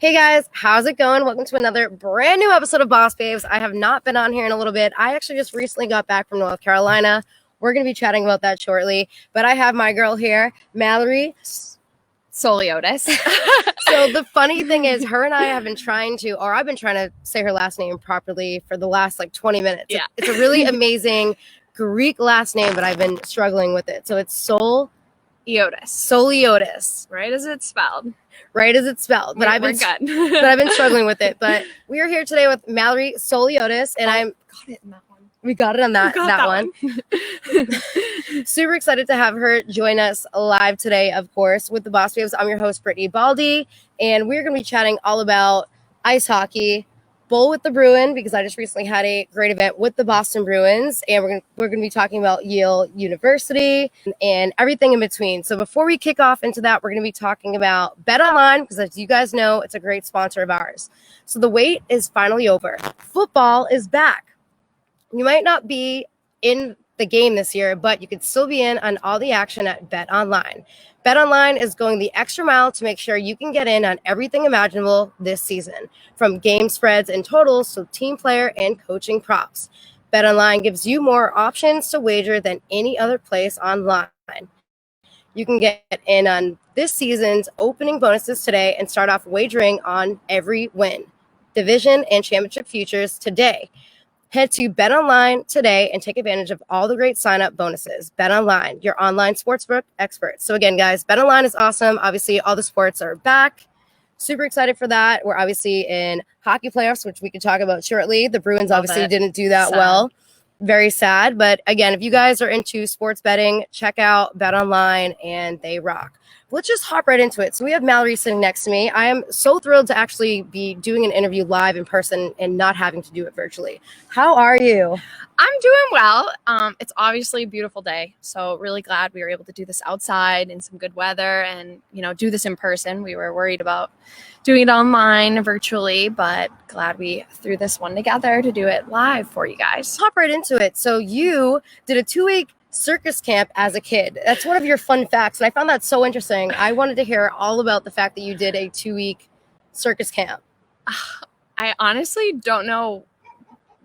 Hey guys, how's it going? Welcome to another brand new episode of Boss Babes. I have not been on here in a little bit. I actually just recently got back from North Carolina. We're going to be chatting about that shortly. But I have my girl here, Mallory Souliotis. So the funny thing is, her and I have been trying to, or I've been trying to say her last name properly for the last 20 minutes. Yeah. It's a really amazing Greek last name, but I've been struggling with it. So it's Souliotis. Right as it's spelled. Right as it's spelled. But I've been struggling with it. But we are here today with Mallory Souliotis, and got it in that one. We got it on that one. Super excited to have her join us live today, of course, with the Boss Babes. I'm your host, Brittany Baldy, and we're going to be chatting all about ice hockey, bowl with the Bruin, because I just recently had a great event with the Boston Bruins, and we're going to be talking about Yale University and everything in between. So before we kick off into that, we're going to be talking about Bet Online, because as you guys know, it's a great sponsor of ours. So the wait is finally over. Football is back. You might not be in the game this year, but you could still be in on all the action at Bet Online. Bet Online is going the extra mile to make sure you can get in on everything imaginable this season, from game spreads and totals to team player and coaching props. Bet Online gives you more options to wager than any other place online. You can get in on this season's opening bonuses today and start off wagering on every win, division, and championship futures today. Head to BetOnline today and take advantage of all the great sign-up bonuses. BetOnline, your online sportsbook experts. So again, guys, BetOnline is awesome. Obviously, all the sports are back. Super excited for that. We're obviously in hockey playoffs, which we could talk about shortly. The Bruins obviously didn't do that well. Very sad. But again, if you guys are into sports betting, check out BetOnline, and they rock. Let's just hop right into it. So we have Mallory sitting next to me. I am so thrilled to actually be doing an interview live in person and not having to do it virtually. How are you? I'm doing well. It's obviously a beautiful day, so really glad we were able to do this outside in some good weather and, do this in person. We were worried about doing it online virtually, but glad we threw this one together to do it live for you guys. Hop right into it. So you did a 2-week circus camp as a kid. That's one of your fun facts, and I found that so interesting. I wanted to hear all about the fact that you did a 2-week circus camp. I honestly don't know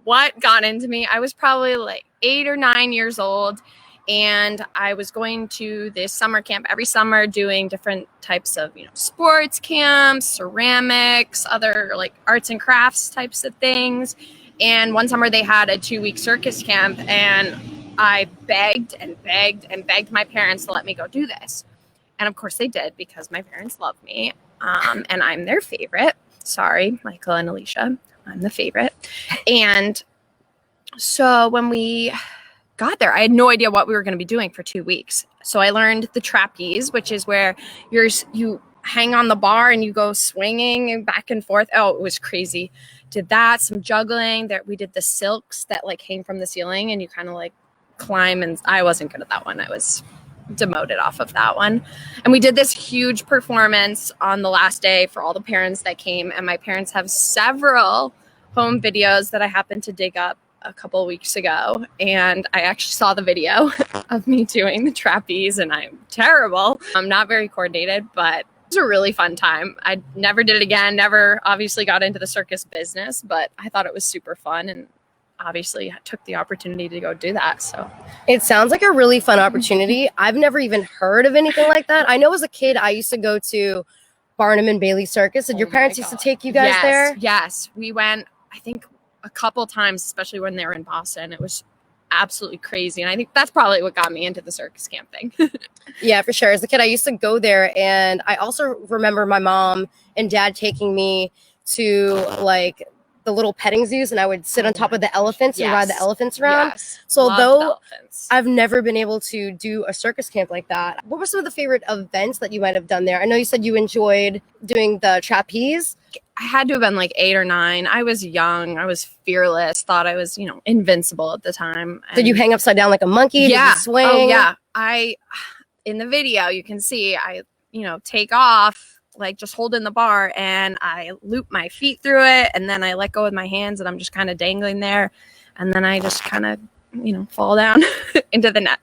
what got into me. I was probably 8 or 9 years old, and I was going to this summer camp every summer doing different types of sports camps, ceramics, other arts and crafts types of things. And one summer they had a 2-week circus camp, and I begged and begged and begged my parents to let me go do this. And of course they did, because my parents love me. And I'm their favorite. Sorry, Michael and Alicia. I'm the favorite. And so when we got there, I had no idea what we were going to be doing for 2 weeks. So I learned the trapeze, which is where you hang on the bar and you go swinging and back and forth. Oh, it was crazy. Did that, some juggling. There, we did the silks that hang from the ceiling, and you kind of climb, and I wasn't good at that one. I was demoted off of that one. And we did this huge performance on the last day for all the parents that came, and my parents have several home videos that I happened to dig up a couple of weeks ago, and I actually saw the video of me doing the trapeze, and I'm terrible. I'm not very coordinated, but it was a really fun time. I never did it again, never obviously got into the circus business, but I thought it was super fun, and obviously took the opportunity to go do that. So it sounds like a really fun opportunity. I've never even heard of anything like that. I know as a kid I used to go to Barnum and Bailey Circus. Did your parents used to take you guys there? Yes, we went, I think, a couple times, especially when they were in Boston. It was absolutely crazy, and I think that's probably what got me into the circus camp thing. Yeah, for sure. As a kid I used to go there, and I also remember my mom and dad taking me to the little petting zoos, and I would sit on top of the elephants and ride the elephants around. Yes. So Love although I've never been able to do a circus camp like that, what were some of the favorite events that you might have done there? I know you said you enjoyed doing the trapeze. I had to have been 8 or 9. I was young. I was fearless. Thought I was, invincible at the time. And did you hang upside down like a monkey? Yeah. Did you swing? Oh, yeah. In the video, you can see I, take off, just holding the bar, and I loop my feet through it, and then I let go with my hands, and I'm just kind of dangling there, and then I just kind of, fall down into the net.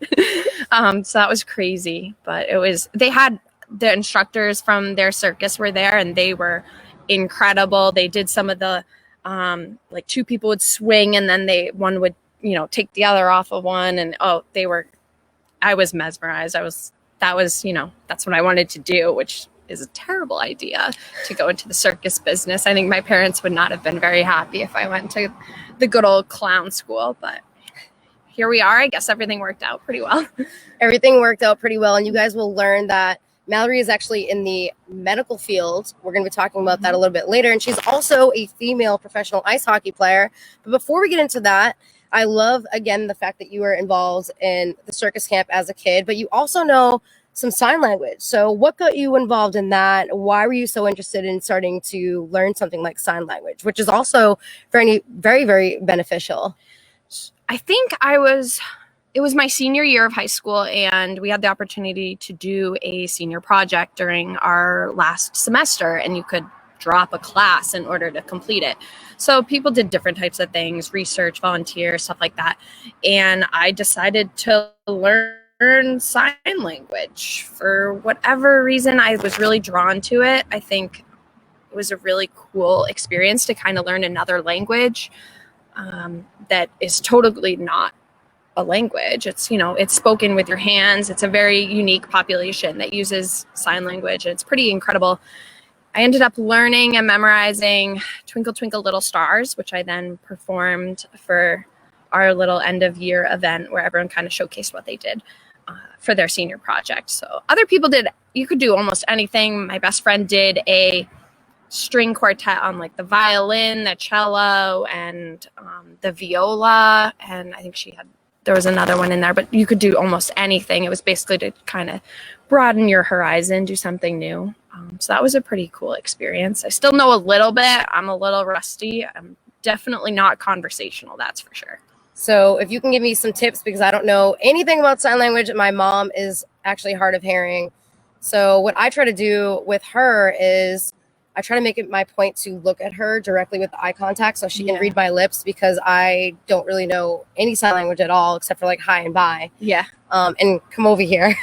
So that was crazy, but they had the instructors from their circus were there, and they were incredible. They did some of the like two people would swing and then one would, take the other off of one, and I was mesmerized. That's what I wanted to do, which is a terrible idea, to go into the circus business. I think my parents would not have been very happy if I went to the good old clown school, but here we are. I guess everything worked out pretty well. Everything worked out pretty well, and you guys will learn that Mallory is actually in the medical field. We're going to be talking about that a little bit later, and she's also a female professional ice hockey player. But before we get into that, I love, again, the fact that you were involved in the circus camp as a kid, but you also know some sign language. So what got you involved in that? Why were you so interested in starting to learn something like sign language, which is also very, very, very beneficial? I think it was my senior year of high school, and we had the opportunity to do a senior project during our last semester, and you could drop a class in order to complete it. So people did different types of things, research, volunteer, stuff like that. And I decided to learn sign language. For whatever reason, I was really drawn to it. I think it was a really cool experience to kind of learn another language that is totally not a language. It's, it's spoken with your hands. It's a very unique population that uses sign language. And it's pretty incredible. I ended up learning and memorizing Twinkle, Twinkle, Little Stars, which I then performed for our little end of year event where everyone kind of showcased what they did for their senior project. So other people you could do almost anything. My best friend did a string quartet on like the violin, the cello, and the viola. And I think there was another one in there, but you could do almost anything. It was basically to kind of broaden your horizon, do something new. So that was a pretty cool experience. I still know a little bit. I'm a little rusty. I'm definitely not conversational, that's for sure. So if you can give me some tips, because I don't know anything about sign language. My mom is actually hard of hearing. So what I try to do with her is I try to make it my point to look at her directly with the eye contact so she can read my lips, because I don't really know any sign language at all except for like hi and bye. Yeah. And come over here,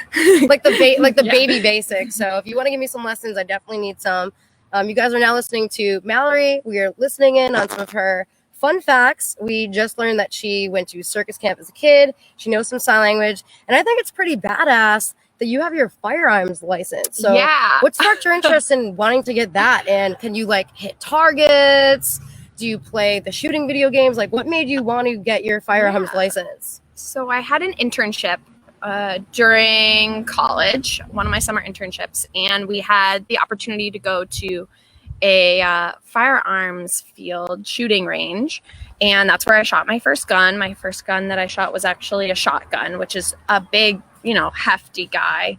like the baby basics. So if you want to give me some lessons, I definitely need some. You guys are now listening to Mallory. We are listening in on some of her fun facts. We just learned that she went to circus camp as a kid. She knows some sign language, and I think it's pretty badass that you have your firearms license. So what sparked your interest in wanting to get that? And can you like hit targets? Do you play the shooting video games? Like, what made you want to get your firearms license? So I had an internship during college, one of my summer internships, and we had the opportunity to go to a firearms field shooting range. And that's where I shot my first gun. My first gun that I shot was actually a shotgun, which is a big, hefty guy.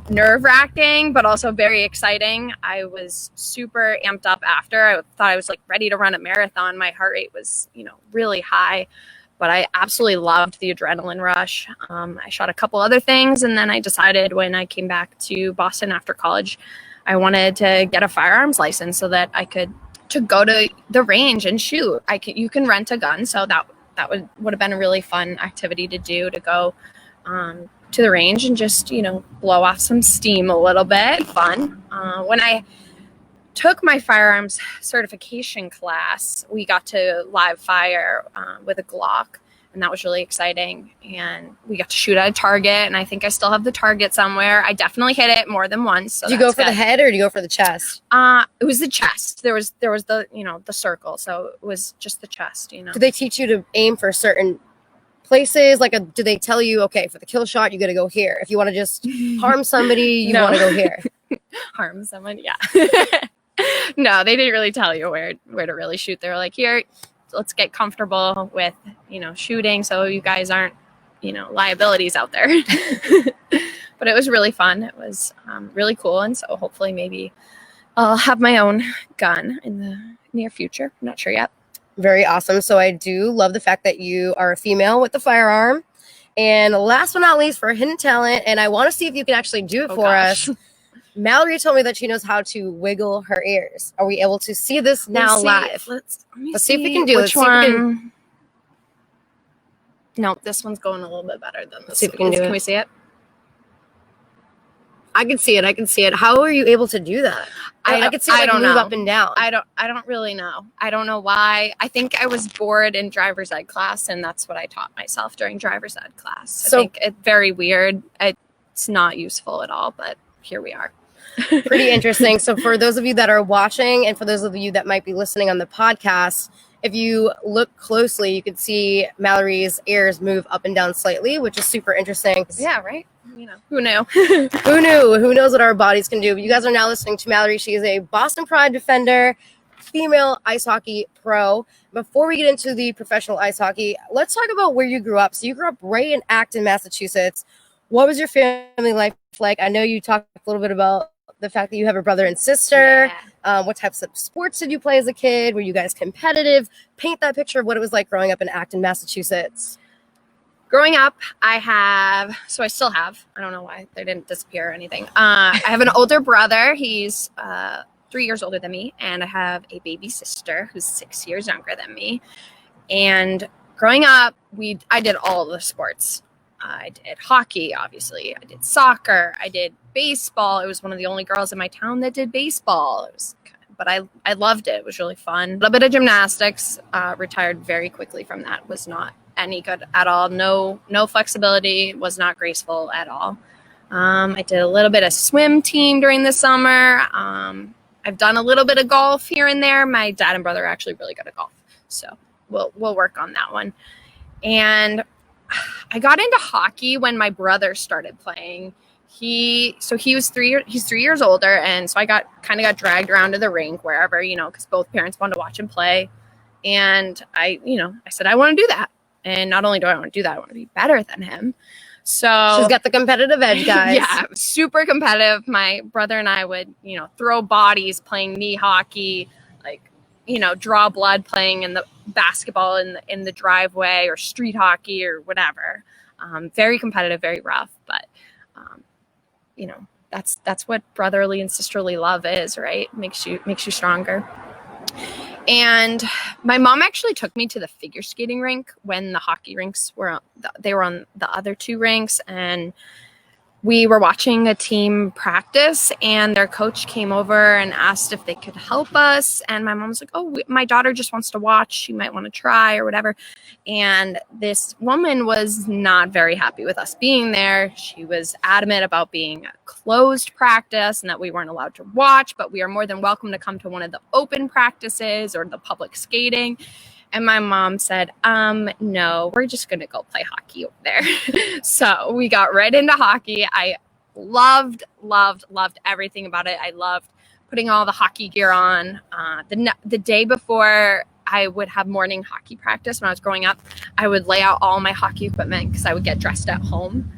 Nerve-wracking, but also very exciting. I was super amped up after. I thought I was like ready to run a marathon. My heart rate was, really high, but I absolutely loved the adrenaline rush. I shot a couple other things, and then I decided when I came back to Boston after college, I wanted to get a firearms license so that I could go to the range and shoot. You can rent a gun, so that would have been a really fun activity to do, to go to the range and just, blow off some steam a little bit. Fun. When I took my firearms certification class, we got to live fire with a Glock, and that was really exciting. And we got to shoot at a target, and I think I still have the target somewhere. I definitely hit it more than once. So did you go for the head or did you go for the chest? It was the chest. There was the, the circle. So it was just the chest, Did they teach you to aim for certain places? Like, do they tell you, okay, for the kill shot, you got to go here. If you want to just harm somebody, you want to go here. Harm someone? Yeah. No, they didn't really tell you where to really shoot. They were like, here, let's get comfortable with, shooting, so you guys aren't, liabilities out there. But it was really fun. It was really cool. And so hopefully maybe I'll have my own gun in the near future. I'm not sure yet. Very awesome. So I do love the fact that you are a female with the firearm. And last but not least, for hidden talent, and I want to see if you can actually do it for us. Mallory told me that she knows how to wiggle her ears. Are we able to see this now live? Let's see if we can do it. Which one? No, this one's going a little bit better than this. See if we can do it. Can we see it? I can see it. How are you able to do that? I could see it, like, don't move know. up and down. I don't really know. I don't know why. I think I was bored in driver's ed class, and that's what I taught myself during driver's ed class. So- I think it's very weird. It's not useful at all, but here we are. Pretty interesting. So for those of you that are watching and for those of you that might be listening on the podcast, if you look closely, you can see Mallory's ears move up and down slightly, which is super interesting. Yeah, right? You know, who knew? Who knew? Who knows what our bodies can do? But you guys are now listening to Mallory. She is a Boston Pride defender, female ice hockey pro. Before we get into the professional ice hockey, let's talk about where you grew up. So you grew up right in Acton, Massachusetts. What was your family life like? I know you talked a little bit about the fact that you have a brother and sister. Yeah. What types of sports did you play as a kid? Were you guys competitive? Paint that picture of what it was like growing up in Acton, Massachusetts. Growing up, I still have, I don't know why they didn't disappear or anything. I have an older brother. He's 3 years older than me. And I have a baby sister who's 6 years younger than me. And growing up, I did all of the sports. I did hockey, obviously. I did soccer. I did baseball. I was one of the only girls in my town that did baseball. But I loved it. It was really fun. A little bit of gymnastics. Retired very quickly from that. Was not any good at all. No flexibility. Was not graceful at all. I did a little bit of swim team during the summer. I've done a little bit of golf here and there. My dad and brother are actually really good at golf, so we'll work on that one. And I got into hockey when my brother started playing. He's 3 years older, and so I got dragged around to the rink wherever, because both parents wanted to watch him play. And I said, I want to do that. And not only do I want to do that, I want to be better than him. So She's got the competitive edge, guys. Yeah, super competitive. My brother and I would, throw bodies playing knee hockey, draw blood playing in the basketball in the driveway, or street hockey or whatever. Very competitive, very rough, but that's what brotherly and sisterly love is, right? Makes you stronger. And my mom actually took me to the figure skating rink when the hockey rinks were on the other two rinks, and we were watching a team practice, and their coach came over and asked if they could help us. And my mom was like, oh, my daughter just wants to watch. She might want to try or whatever. And this woman was not very happy with us being there. She was adamant about being a closed practice and that we weren't allowed to watch, but we are more than welcome to come to one of the open practices or the public skating. And my mom said, no, we're just going to go play hockey over there. So we got right into hockey. I loved everything about it. I loved putting all the hockey gear on. The day before I would have morning hockey practice when I was growing up, I would lay out all my hockey equipment because I would get dressed at home.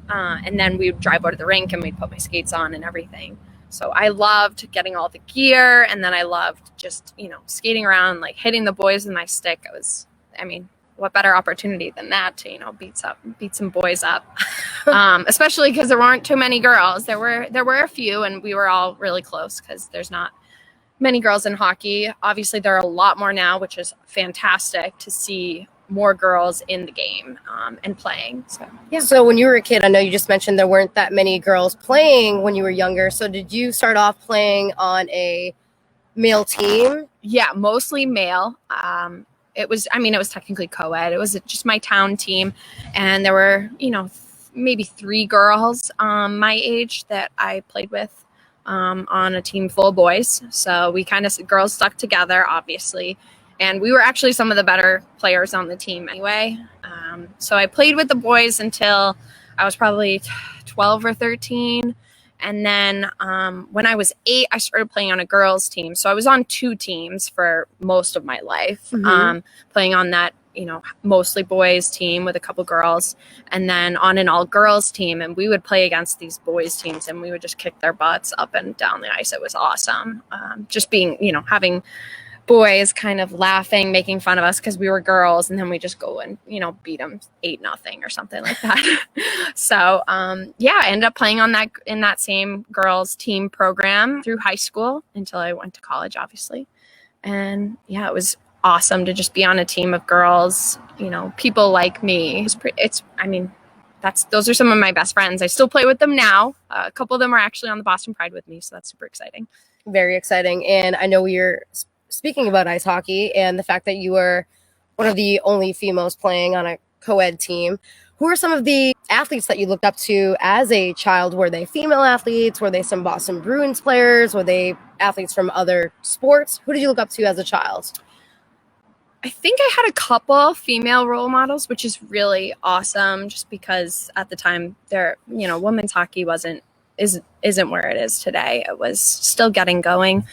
And then we would drive over to the rink and we'd put my skates on and everything. So I loved getting all the gear, and then I loved just, skating around, hitting the boys with my stick. What better opportunity than that to, beat some boys up, especially because there weren't too many girls. There were a few, and we were all really close because there's not many girls in hockey. Obviously, there are a lot more now, which is fantastic to see more girls in the game and playing. So yeah. So when you were a kid, I know you just mentioned there weren't that many girls playing when you were younger. So did you start off playing on a male team? Yeah, mostly male. It was technically co-ed. It was just my town team, and there were maybe 3 girls my age that I played with on a team full of boys. So we girls stuck together, obviously. And we were actually some of the better players on the team anyway. So I played with the boys until I was probably 12 or 13. And then when I was 8, I started playing on a girls' team. So I was on 2 teams for most of my life, playing on that, mostly boys team with a couple girls, and then on an all-girls team. And we would play against these boys' teams, and we would just kick their butts up and down the ice. It was awesome. Just being, having boys kind of laughing, making fun of us because we were girls, and then we just go and beat them 8-0 or something like that. So I ended up playing in that same girls team program through high school until I went to college, obviously. And it was awesome to just be on a team of girls, people like me. those are some of my best friends. I still play with them now. A couple of them are actually on the Boston Pride with me, so that's super exciting. Very exciting. And I know we're speaking about ice hockey and the fact that you were one of the only females playing on a co-ed team. Who are some of the athletes that you looked up to as a child? Were they female athletes? Were they some Boston Bruins players? Were they athletes from other sports? Who did you look up to as a child? I think I had a couple female role models, which is really awesome just because at the time women's hockey isn't where it is today. It was still getting going.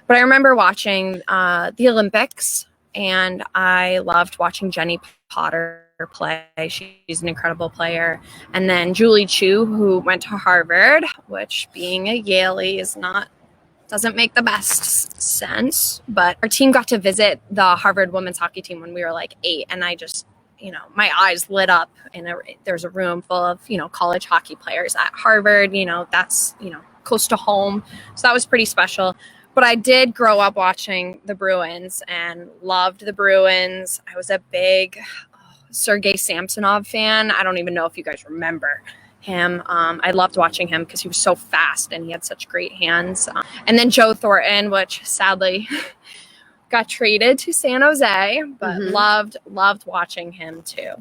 But I remember watching the Olympics, and I loved watching Jenny Potter play. She's an incredible player. And then Julie Chu, who went to Harvard, which being a Yaley doesn't make the best sense. But our team got to visit the Harvard women's hockey team when we were like 8. And I just, my eyes lit up, and there's a room full of, college hockey players at Harvard, that's, close to home. So that was pretty special. But I did grow up watching the Bruins and loved the Bruins. I was a big Sergei Samsonov fan. I don't even know if you guys remember him. I loved watching him because he was so fast and he had such great hands. And then Joe Thornton, which sadly got traded to San Jose, but loved watching him too.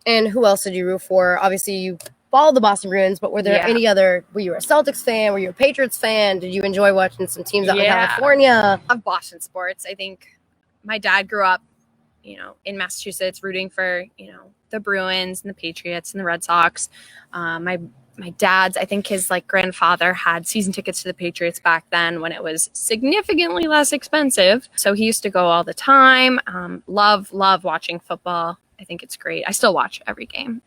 And who else did you root for? Obviously, you followed the Boston Bruins, but were there any other? Were you a Celtics fan? Were you a Patriots fan? Did you enjoy watching some teams out in California? Of Boston sports. I think my dad grew up, in Massachusetts, rooting for, the Bruins and the Patriots and the Red Sox. My dad's, I think his grandfather had season tickets to the Patriots back then when it was significantly less expensive. So he used to go all the time. Love watching football. I think it's great. I still watch every game.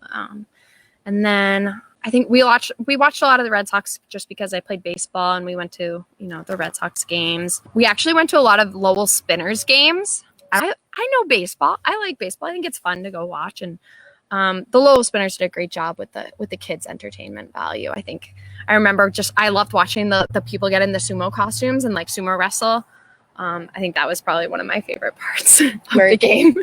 And then I think we watched a lot of the Red Sox just because I played baseball and we went to, the Red Sox games. We actually went to a lot of Lowell Spinners games. I know baseball. I like baseball. I think it's fun to go watch. And the Lowell Spinners did a great job with the kids' entertainment value. I remember I loved watching the people get in the sumo costumes and sumo wrestle. I think that was probably one of my favorite parts of the game.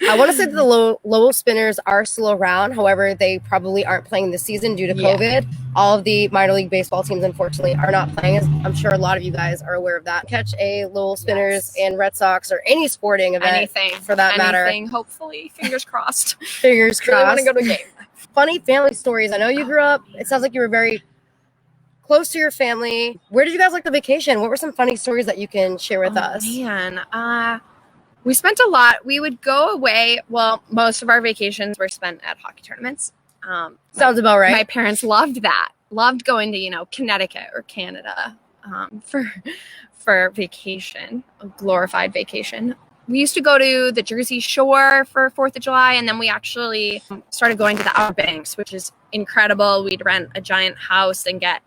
I want to say that the Lowell Spinners are still around. However, they probably aren't playing this season due to COVID. All of the minor league baseball teams, unfortunately, are not playing. I'm sure a lot of you guys are aware of that. Catch a Lowell Spinners and Red Sox or any sporting event for that matter. Hopefully. Fingers crossed. Fingers crossed. Really want to go to a game. Funny family stories. I know you grew up. It sounds like you were very close to your family. Where did you guys like the vacation? What were some funny stories that you can share with us? Man, we spent a lot. We would go away. Well, most of our vacations were spent at hockey tournaments. Sounds about right. My parents loved that. Loved going to, Connecticut or Canada for vacation, a glorified vacation. We used to go to the Jersey Shore for 4th of July, and then we actually started going to the Outer Banks, which is incredible. We'd rent a giant house and get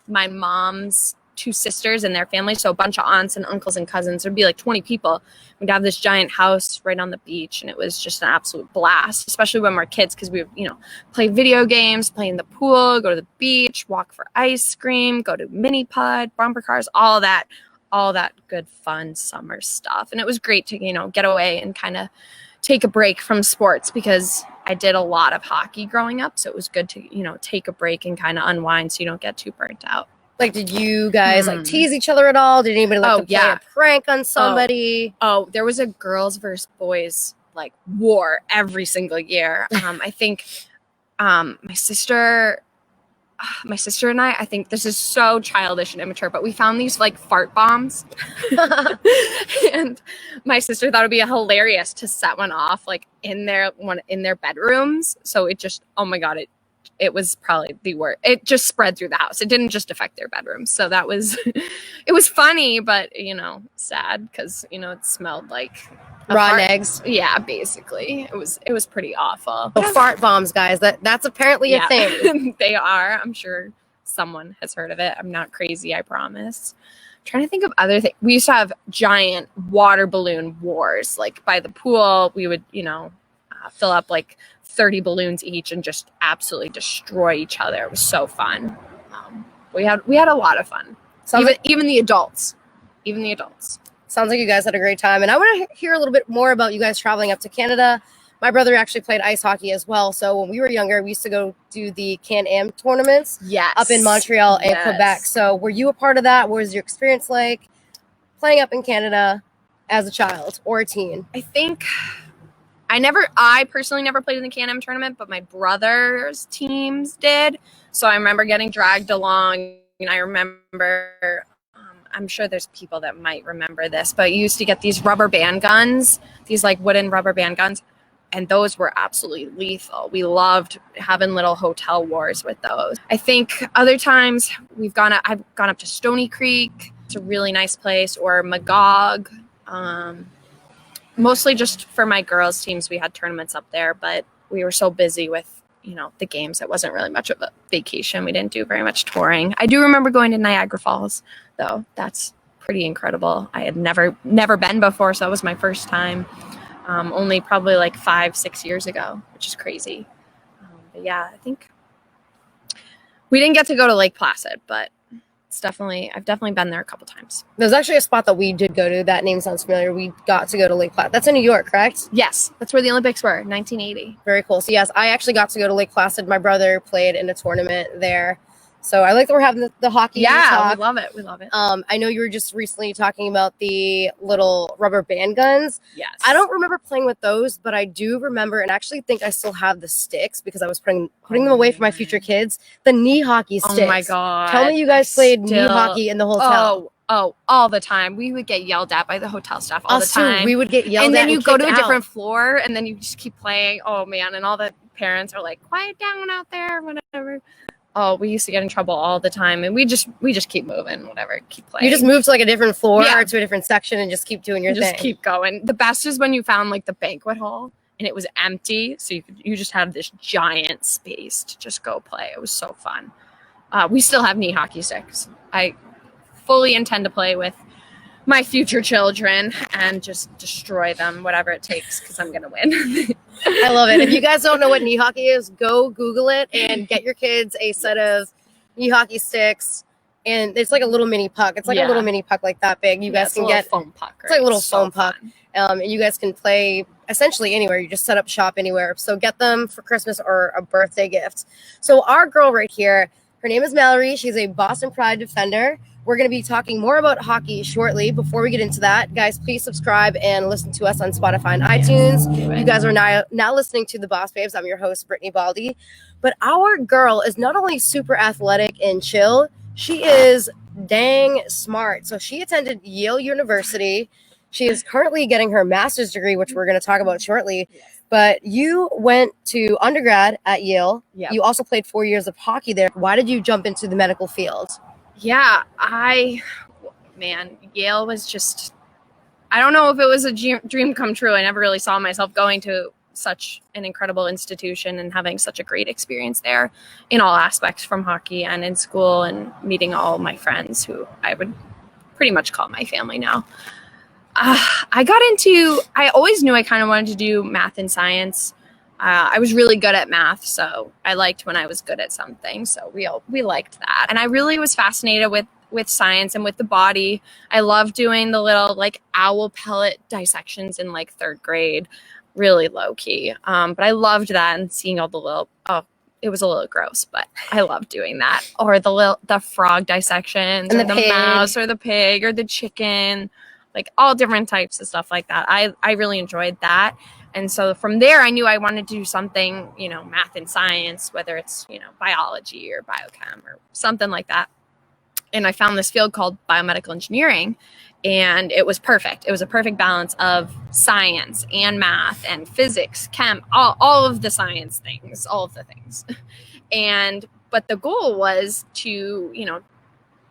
my mom's 2 sisters and their family, so a bunch of aunts and uncles and cousins. There'd be 20 people. We'd have this giant house right on the beach, and it was just an absolute blast, especially when we're kids, because we would, play video games, play in the pool, go to the beach, walk for ice cream, go to mini pud, bumper cars, all that good fun summer stuff. And it was great to, get away and kind of take a break from sports, because I did a lot of hockey growing up, so it was good to, take a break and kind of unwind so you don't get too burnt out. Did you guys tease each other at all? Did anybody play a prank on somebody? Oh, there was a girls versus boys war every single year. I think my sister and I think this is so childish and immature, but we found these fart bombs. And my sister thought it'd be hilarious to set one off in their bedrooms. So it just, oh my God, it was probably the worst. It just spread through the house. It didn't just affect their bedrooms. So that was, it was funny, but, sad because, it smelled like rotten eggs. Yeah, basically. It was pretty awful. Oh, fart bombs, guys. That's apparently a thing. They are. I'm sure someone has heard of it. I'm not crazy, I promise. I'm trying to think of other things. We used to have giant water balloon wars. By the pool, we would, fill up 30 balloons each and just absolutely destroy each other. It was so fun. We had a lot of fun. Even the adults. Sounds like you guys had a great time. And I want to hear a little bit more about you guys traveling up to Canada. My brother actually played ice hockey as well. So when we were younger, we used to go do the Can-Am tournaments up in Montreal and Quebec. So were you a part of that? What was your experience like playing up in Canada as a child or a teen? I think I personally never played in the Can-Am tournament, but my brother's teams did. So I remember getting dragged along, and I remember, I'm sure there's people that might remember this, but you used to get these rubber band guns, these like wooden rubber band guns, and those were absolutely lethal. We loved having little hotel wars with those. I think other times I've gone up to Stony Creek. It's a really nice place, or Magog. Mostly just for my girls' teams, we had tournaments up there, but we were so busy with, the games. It wasn't really much of a vacation. We didn't do very much touring. I do remember going to Niagara Falls, though. That's pretty incredible. I had never been before, so that was my first time. Only probably like 5-6 years ago, which is crazy. But yeah, I think we didn't get to go to Lake Placid, but I've definitely been there a couple times. There's actually a spot that we did go to. That name sounds familiar. We got to go to Lake Placid. That's in New York, correct? Yes, that's where the Olympics were, 1980. Very cool. So yes, I actually got to go to Lake Placid. My brother played in a tournament there. So I like that we're having the hockey talk. We love it. We love it. I know you were just recently talking about the little rubber band guns. Yes. I don't remember playing with those, but I do remember and actually think I still have the sticks because I was putting them away for my future kids. The knee hockey sticks. Oh my God. Tell me you guys played knee hockey in the hotel. Oh, all the time. We would get yelled at by the hotel staff all the time. Too. We would get yelled at. And then you go to a out. different floor and then you just keep playing. Oh man. And all the parents are like, quiet down out there, whatever. Oh, we used to get in trouble all the time, and we just keep moving, whatever, keep playing. You just move to like a different floor or to a different section and just keep doing your thing. Just keep going. The best is when you found like the banquet hall and it was empty, so you just had this giant space to just go play. It was so fun. We still have knee hockey sticks. I fully intend to play with my future children and just destroy them, whatever it takes, because I'm gonna win. I love it. If you guys don't know what knee hockey is, go Google it and get your kids a set of knee hockey sticks. And it's like a little mini puck. It's like a little mini puck like that big. You guys can get foam puck. Right? It's like a little foam puck. And you guys can play essentially anywhere. You just set up shop anywhere. So get them for Christmas or a birthday gift. So our girl right here, her name is Mallory. She's a Boston Pride defender. We're going to be talking more about hockey shortly. Before we get into that, guys, please subscribe and listen to us on Spotify and iTunes. You guys are now listening to the Boss Babes. I'm your host, Brittany Baldy. But our girl is not only super athletic and chill, she is dang smart. So she attended Yale University. She is currently getting her master's degree, which we're going to talk about shortly. But you went to undergrad at Yale. Yep. You also played 4 years of hockey there. Why did you jump into the medical field? Yeah, Yale was just, I don't know if it was a dream come true. I never really saw myself going to such an incredible institution and having such a great experience there in all aspects, from hockey and in school, and meeting all my friends who I would pretty much call my family now. I always knew I kind of wanted to do math and science. I was really good at math, so I liked when I was good at something. So we liked that. And I really was fascinated with science and with the body. I loved doing the little like owl pellet dissections in like 3rd grade, really low key. But I loved that, and seeing all the little, it was a little gross, but I loved doing that. Or the frog dissections, and the mouse or the pig or the chicken, like all different types of stuff like that. I really enjoyed that. And so from there, I knew I wanted to do something, math and science, whether it's, biology or biochem or something like that. And I found this field called biomedical engineering, and it was perfect. It was a perfect balance of science and math and physics, chem, all of the science things, all of the things. But the goal was to,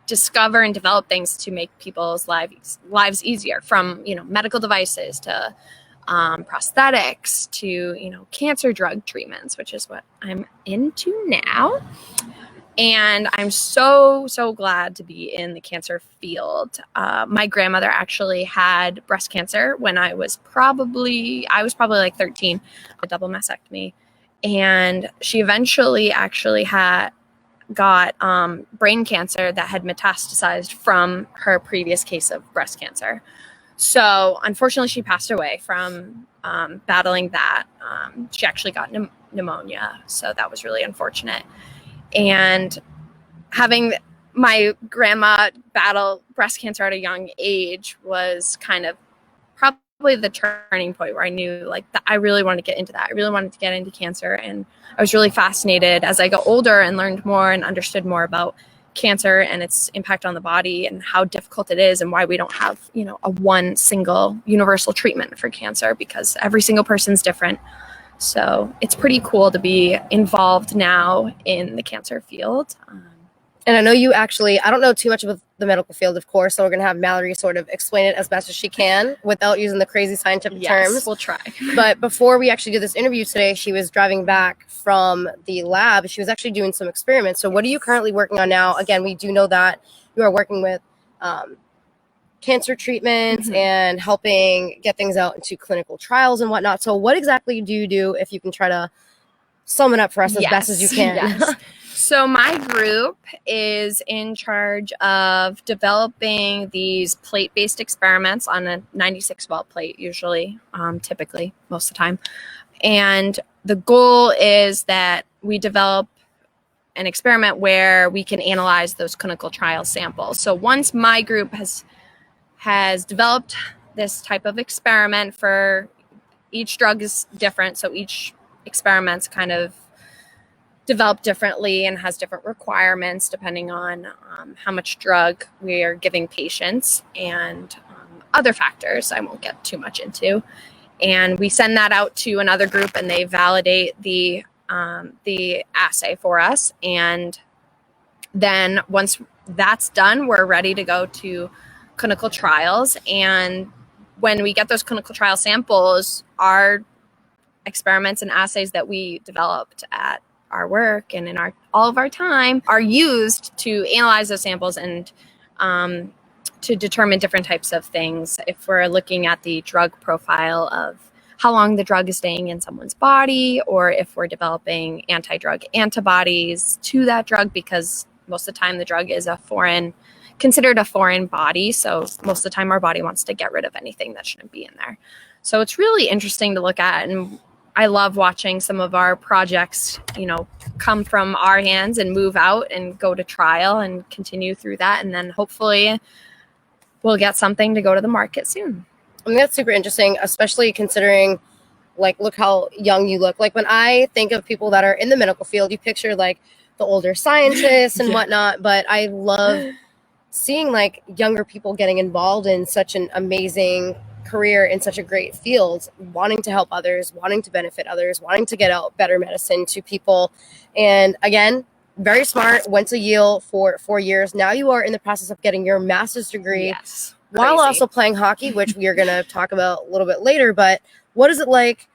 discover and develop things to make people's lives easier, from, medical devices to prosthetics to, cancer drug treatments, which is what I'm into now. And I'm so, so glad to be in the cancer field. My grandmother actually had breast cancer when I was probably like 13, a double mastectomy. And she eventually actually got brain cancer that had metastasized from her previous case of breast cancer. So unfortunately, she passed away from battling that. She actually got pneumonia, so that was really unfortunate. And having my grandma battle breast cancer at a young age was kind of probably the turning point where I knew like that I really wanted to get into that. I really wanted to get into cancer. And I was really fascinated as I got older and learned more and understood more about cancer and its impact on the body and how difficult it is and why we don't have, a one single universal treatment for cancer, because every single person's different. So it's pretty cool to be involved now in the cancer field. And I know you actually, I don't know too much about the medical field, of course, so we're going to have Mallory sort of explain it as best as she can without using the crazy scientific terms. We'll try. But before we actually did this interview today, she was driving back from the lab. She was actually doing some experiments. So what are you currently working on now? Again, we do know that you are working with cancer treatments and helping get things out into clinical trials and whatnot. So what exactly do you do, if you can try to sum it up for us as best as you can? Yes. So my group is in charge of developing these plate-based experiments on a 96-well plate, usually, typically, most of the time. And the goal is that we develop an experiment where we can analyze those clinical trial samples. So once my group has developed this type of experiment, for each drug is different, so each experiment's kind of developed differently and has different requirements depending on how much drug we are giving patients and other factors I won't get too much into. And we send that out to another group and they validate the assay for us. And then once that's done, we're ready to go to clinical trials. And when we get those clinical trial samples, our experiments and assays that we developed at our work and in all of our time are used to analyze those samples and to determine different types of things. If we're looking at the drug profile of how long the drug is staying in someone's body, or if we're developing anti-drug antibodies to that drug, because most of the time the drug is considered a foreign body. So most of the time our body wants to get rid of anything that shouldn't be in there. So it's really interesting to look at, and I love watching some of our projects, come from our hands and move out and go to trial and continue through that. And then hopefully we'll get something to go to the market soon. I think that's super interesting, especially considering, look how young you look. Like, when I think of people that are in the medical field, you picture, the older scientists and whatnot. But I love seeing, younger people getting involved in such an amazing career in such a great field, wanting to help others, wanting to benefit others, wanting to get out better medicine to people. And again, very smart, went to Yale for 4 years. Now you are in the process of getting your master's degree. Yes. While also playing hockey, which we are going to talk about a little bit later. But what is it like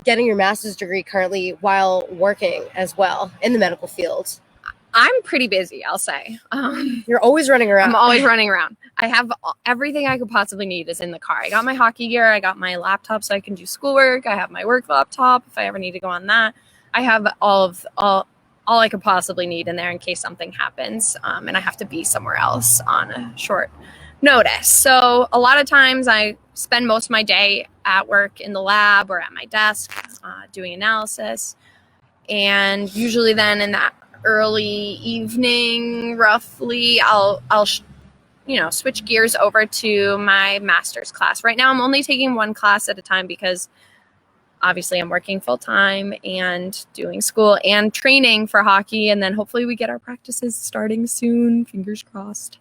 getting your master's degree currently while working as well in the medical field? I'm pretty busy, I'll say. You're always running around. I'm always running around. I have everything I could possibly need is in the car. I got my hockey gear. I got my laptop so I can do schoolwork. I have my work laptop if I ever need to go on that. I have all I could possibly need in there in case something happens, and I have to be somewhere else on a short notice. So a lot of times I spend most of my day at work in the lab or at my desk doing analysis. And usually then in that early evening, roughly, I'll switch gears over to my master's class. Right now I'm only taking one class at a time because obviously I'm working full time and doing school and training for hockey. And then hopefully we get our practices starting soon, fingers crossed.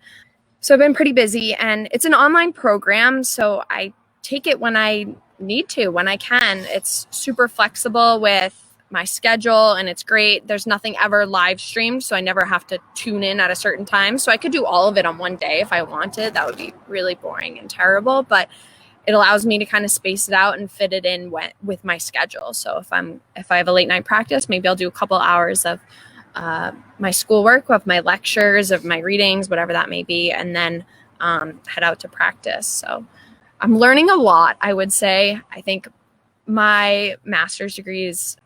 So I've been pretty busy, and it's an online program. So I take it when I need to, when I can. It's super flexible with my schedule, and it's great. There's nothing ever live streamed, so I never have to tune in at a certain time. So I could do all of it on one day if I wanted. That would be really boring and terrible, but it allows me to kind of space it out and fit it in with my schedule. So if I have a late night practice, maybe I'll do a couple hours of my schoolwork, of my lectures, of my readings, whatever that may be, and then head out to practice. So I'm learning a lot, I would say. I think my master's degree is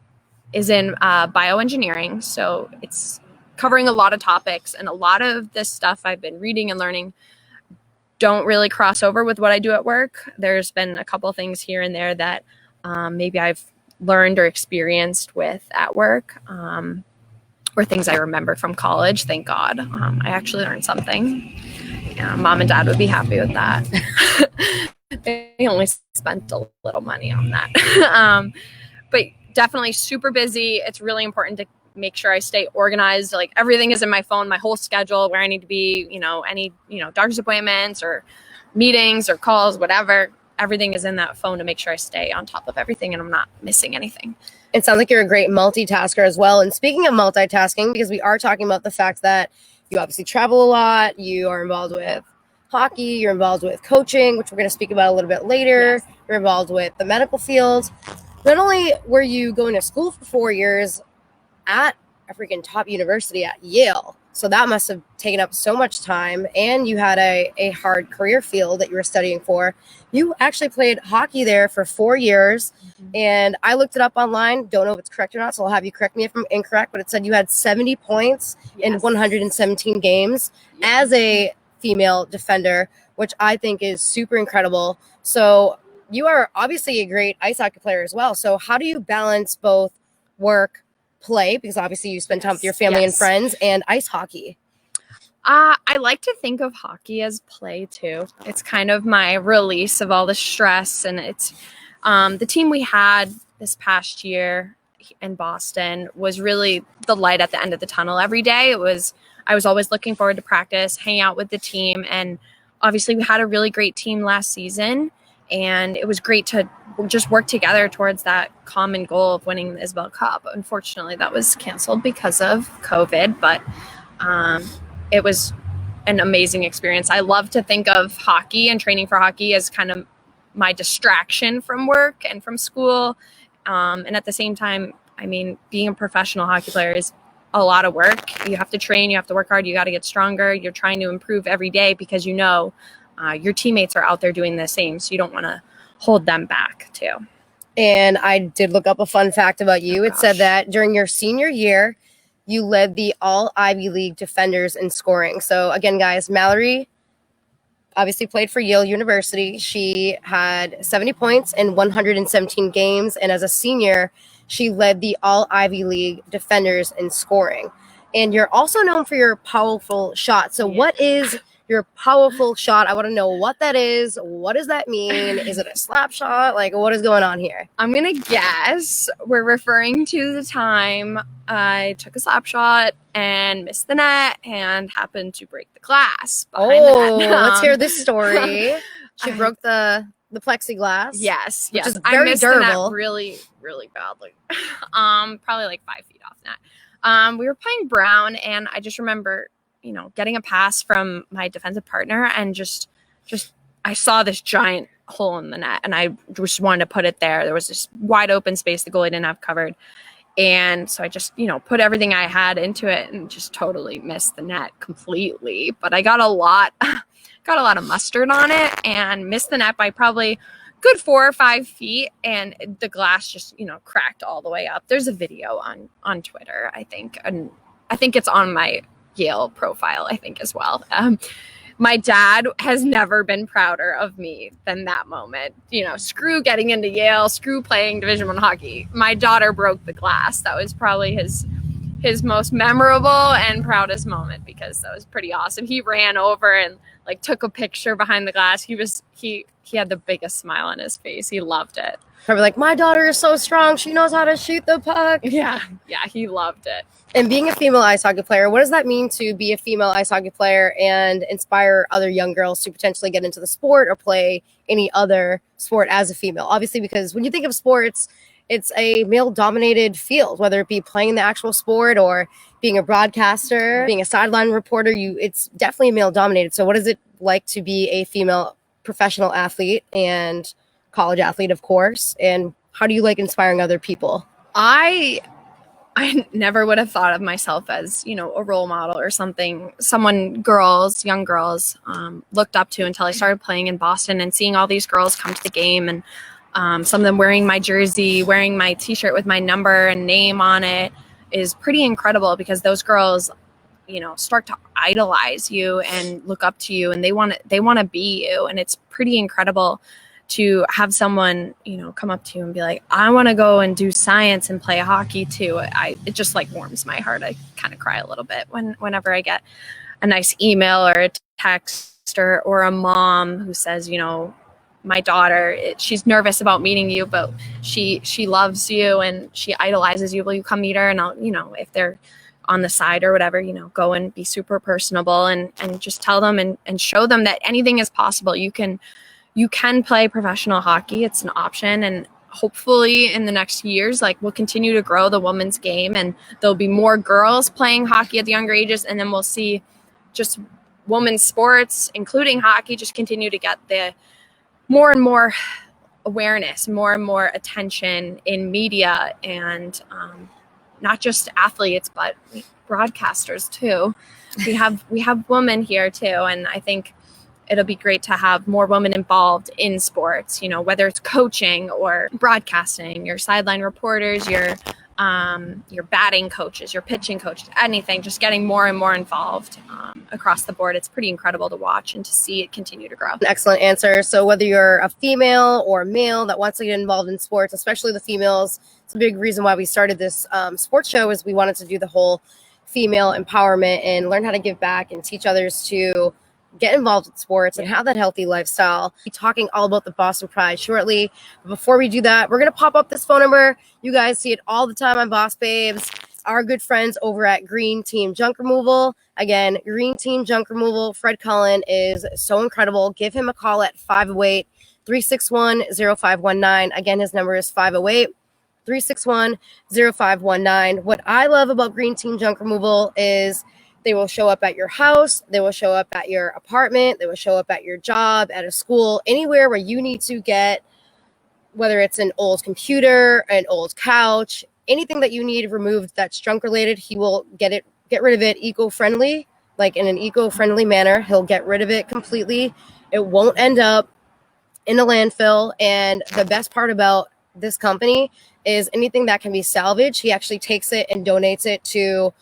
in bioengineering. So it's covering a lot of topics, and a lot of this stuff I've been reading and learning don't really cross over with what I do at work. There's been a couple things here and there that maybe I've learned or experienced with at work, or things I remember from college. Thank God. I actually learned something. Yeah, mom and dad would be happy with that. They only spent a little money on that. But definitely super busy. It's really important to make sure I stay organized. Like everything is in my phone, my whole schedule, where I need to be, any, doctor's appointments or meetings or calls, whatever. Everything is in that phone to make sure I stay on top of everything and I'm not missing anything. It sounds like you're a great multitasker as well. And speaking of multitasking, because we are talking about the fact that you obviously travel a lot, you are involved with hockey, you're involved with coaching, which we're going to speak about a little bit later. Yes. You're involved with the medical field. Not only were you going to school for 4 years at a freaking top university at Yale, so that must have taken up so much time, and you had a hard career field that you were studying for. You actually played hockey there for 4 years, and I looked it up online. Don't know if it's correct or not, so I'll have you correct me if I'm incorrect, but it said you had 70 points in 117 games as a female defender, which I think is super incredible. So you are obviously a great ice hockey player as well. So how do you balance both work, play, because obviously you spend time with your family and friends, and ice hockey? I like to think of hockey as play too. It's kind of my release of all the stress, and it's the team we had this past year in Boston was really the light at the end of the tunnel every day. I was always looking forward to practice, hang out with the team, and obviously we had a really great team last season, and it was great to just work together towards that common goal of winning the Isabel Cup. Unfortunately, that was canceled because of COVID, but it was an amazing experience. I love to think of hockey and training for hockey as kind of my distraction from work and from school. And at the same time, I mean, being a professional hockey player is a lot of work. You have to train, you have to work hard, you got to get stronger. You're trying to improve every day because your teammates are out there doing the same. So you don't want to hold them back too. And I did look up a fun fact about you. It said that during your senior year, you led the all Ivy League defenders in scoring. So again, guys, Mallory obviously played for Yale University. She had 70 points in 117 games. And as a senior, she led the all Ivy League defenders in scoring. And you're also known for your powerful shot. So what is your powerful shot? I want to know what that is. What does that mean? Is it a slap shot? Like, what is going on here? I'm going to guess we're referring to the time I took a slap shot and missed the net and happened to break the glass. Let's hear this story. She broke the plexiglass. Yes. Which is very I missed durable. The net really, really badly. Probably like 5 feet off net. We were playing Bruin, and I just remember getting a pass from my defensive partner, and just I saw this giant hole in the net, and I just wanted to put it there. There was this wide open space the goalie didn't have covered. And so I just, put everything I had into it and just totally missed the net completely. But I got a lot of mustard on it and missed the net by probably good 4 or 5 feet. And the glass just, cracked all the way up. There's a video on Twitter, I think. And I think it's on my Yale profile, I think, as well. My dad has never been prouder of me than that moment. Screw getting into Yale, screw playing Division I hockey. My daughter broke the glass. That was probably his most memorable and proudest moment, because that was pretty awesome. He ran over and took a picture behind the glass. He had the biggest smile on his face. He loved it. Probably like, my daughter is so strong. She knows how to shoot the puck. Yeah, he loved it. And being a female ice hockey player, what does that mean to be a female ice hockey player and inspire other young girls to potentially get into the sport or play any other sport as a female? Obviously, because when you think of sports, it's a male-dominated field, whether it be playing the actual sport or being a broadcaster, being a sideline reporter. It's definitely male-dominated. So what is it like to be a female professional athlete and college athlete, of course? And how do you like inspiring other people? I never would have thought of myself as, a role model or something, young girls looked up to, until I started playing in Boston and seeing all these girls come to the game, and some of them wearing my jersey, wearing my t-shirt with my number and name on it is pretty incredible, because those girls, start to idolize you and look up to you, and they want to be you. And it's pretty incredible to have someone, come up to you and be like, I want to go and do science and play hockey too. It just like warms my heart. I kind of cry a little bit whenever I get a nice email or a text or a mom who says, my daughter, she's nervous about meeting you, but she loves you and she idolizes you. Will you come meet her? And I'll, if they're on the side or whatever, go and be super personable and just tell them and show them that anything is possible. You can play professional hockey. It's an option. And hopefully in the next years, like, we'll continue to grow the women's game and there'll be more girls playing hockey at the younger ages. And then we'll see just women's sports, including hockey, just continue to get the more and more awareness, more and more attention in media, and not just athletes, but broadcasters too. We have women here too, and I think it'll be great to have more women involved in sports. Whether it's coaching or broadcasting, your sideline reporters, your batting coaches, your pitching coaches, anything, just getting more and more involved across the board. It's pretty incredible to watch and to see it continue to grow. Excellent answer. So whether you're a female or a male that wants to get involved in sports, especially the females, it's a big reason why we started this sports show, is we wanted to do the whole female empowerment and learn how to give back and teach others to get involved with sports and have that healthy lifestyle. We'll be talking all about the Boston Pride shortly. But before we do that, we're going to pop up this phone number. You guys see it all the time on BosBabes. Our good friends over at Green Team Junk Removal. Again, Green Team Junk Removal. Fred Cullen is so incredible. Give him a call at 508-361-0519. Again, his number is 508-361-0519. What I love about Green Team Junk Removal is they will show up at your house. They will show up at your apartment. They will show up at your job, at a school, anywhere where you need to get, whether it's an old computer, an old couch, anything that you need removed that's junk related. He will get rid of it eco-friendly, like in an eco-friendly manner. He'll get rid of it completely. It won't end up in a landfill. And the best part about this company is anything that can be salvaged, he actually takes it and donates it to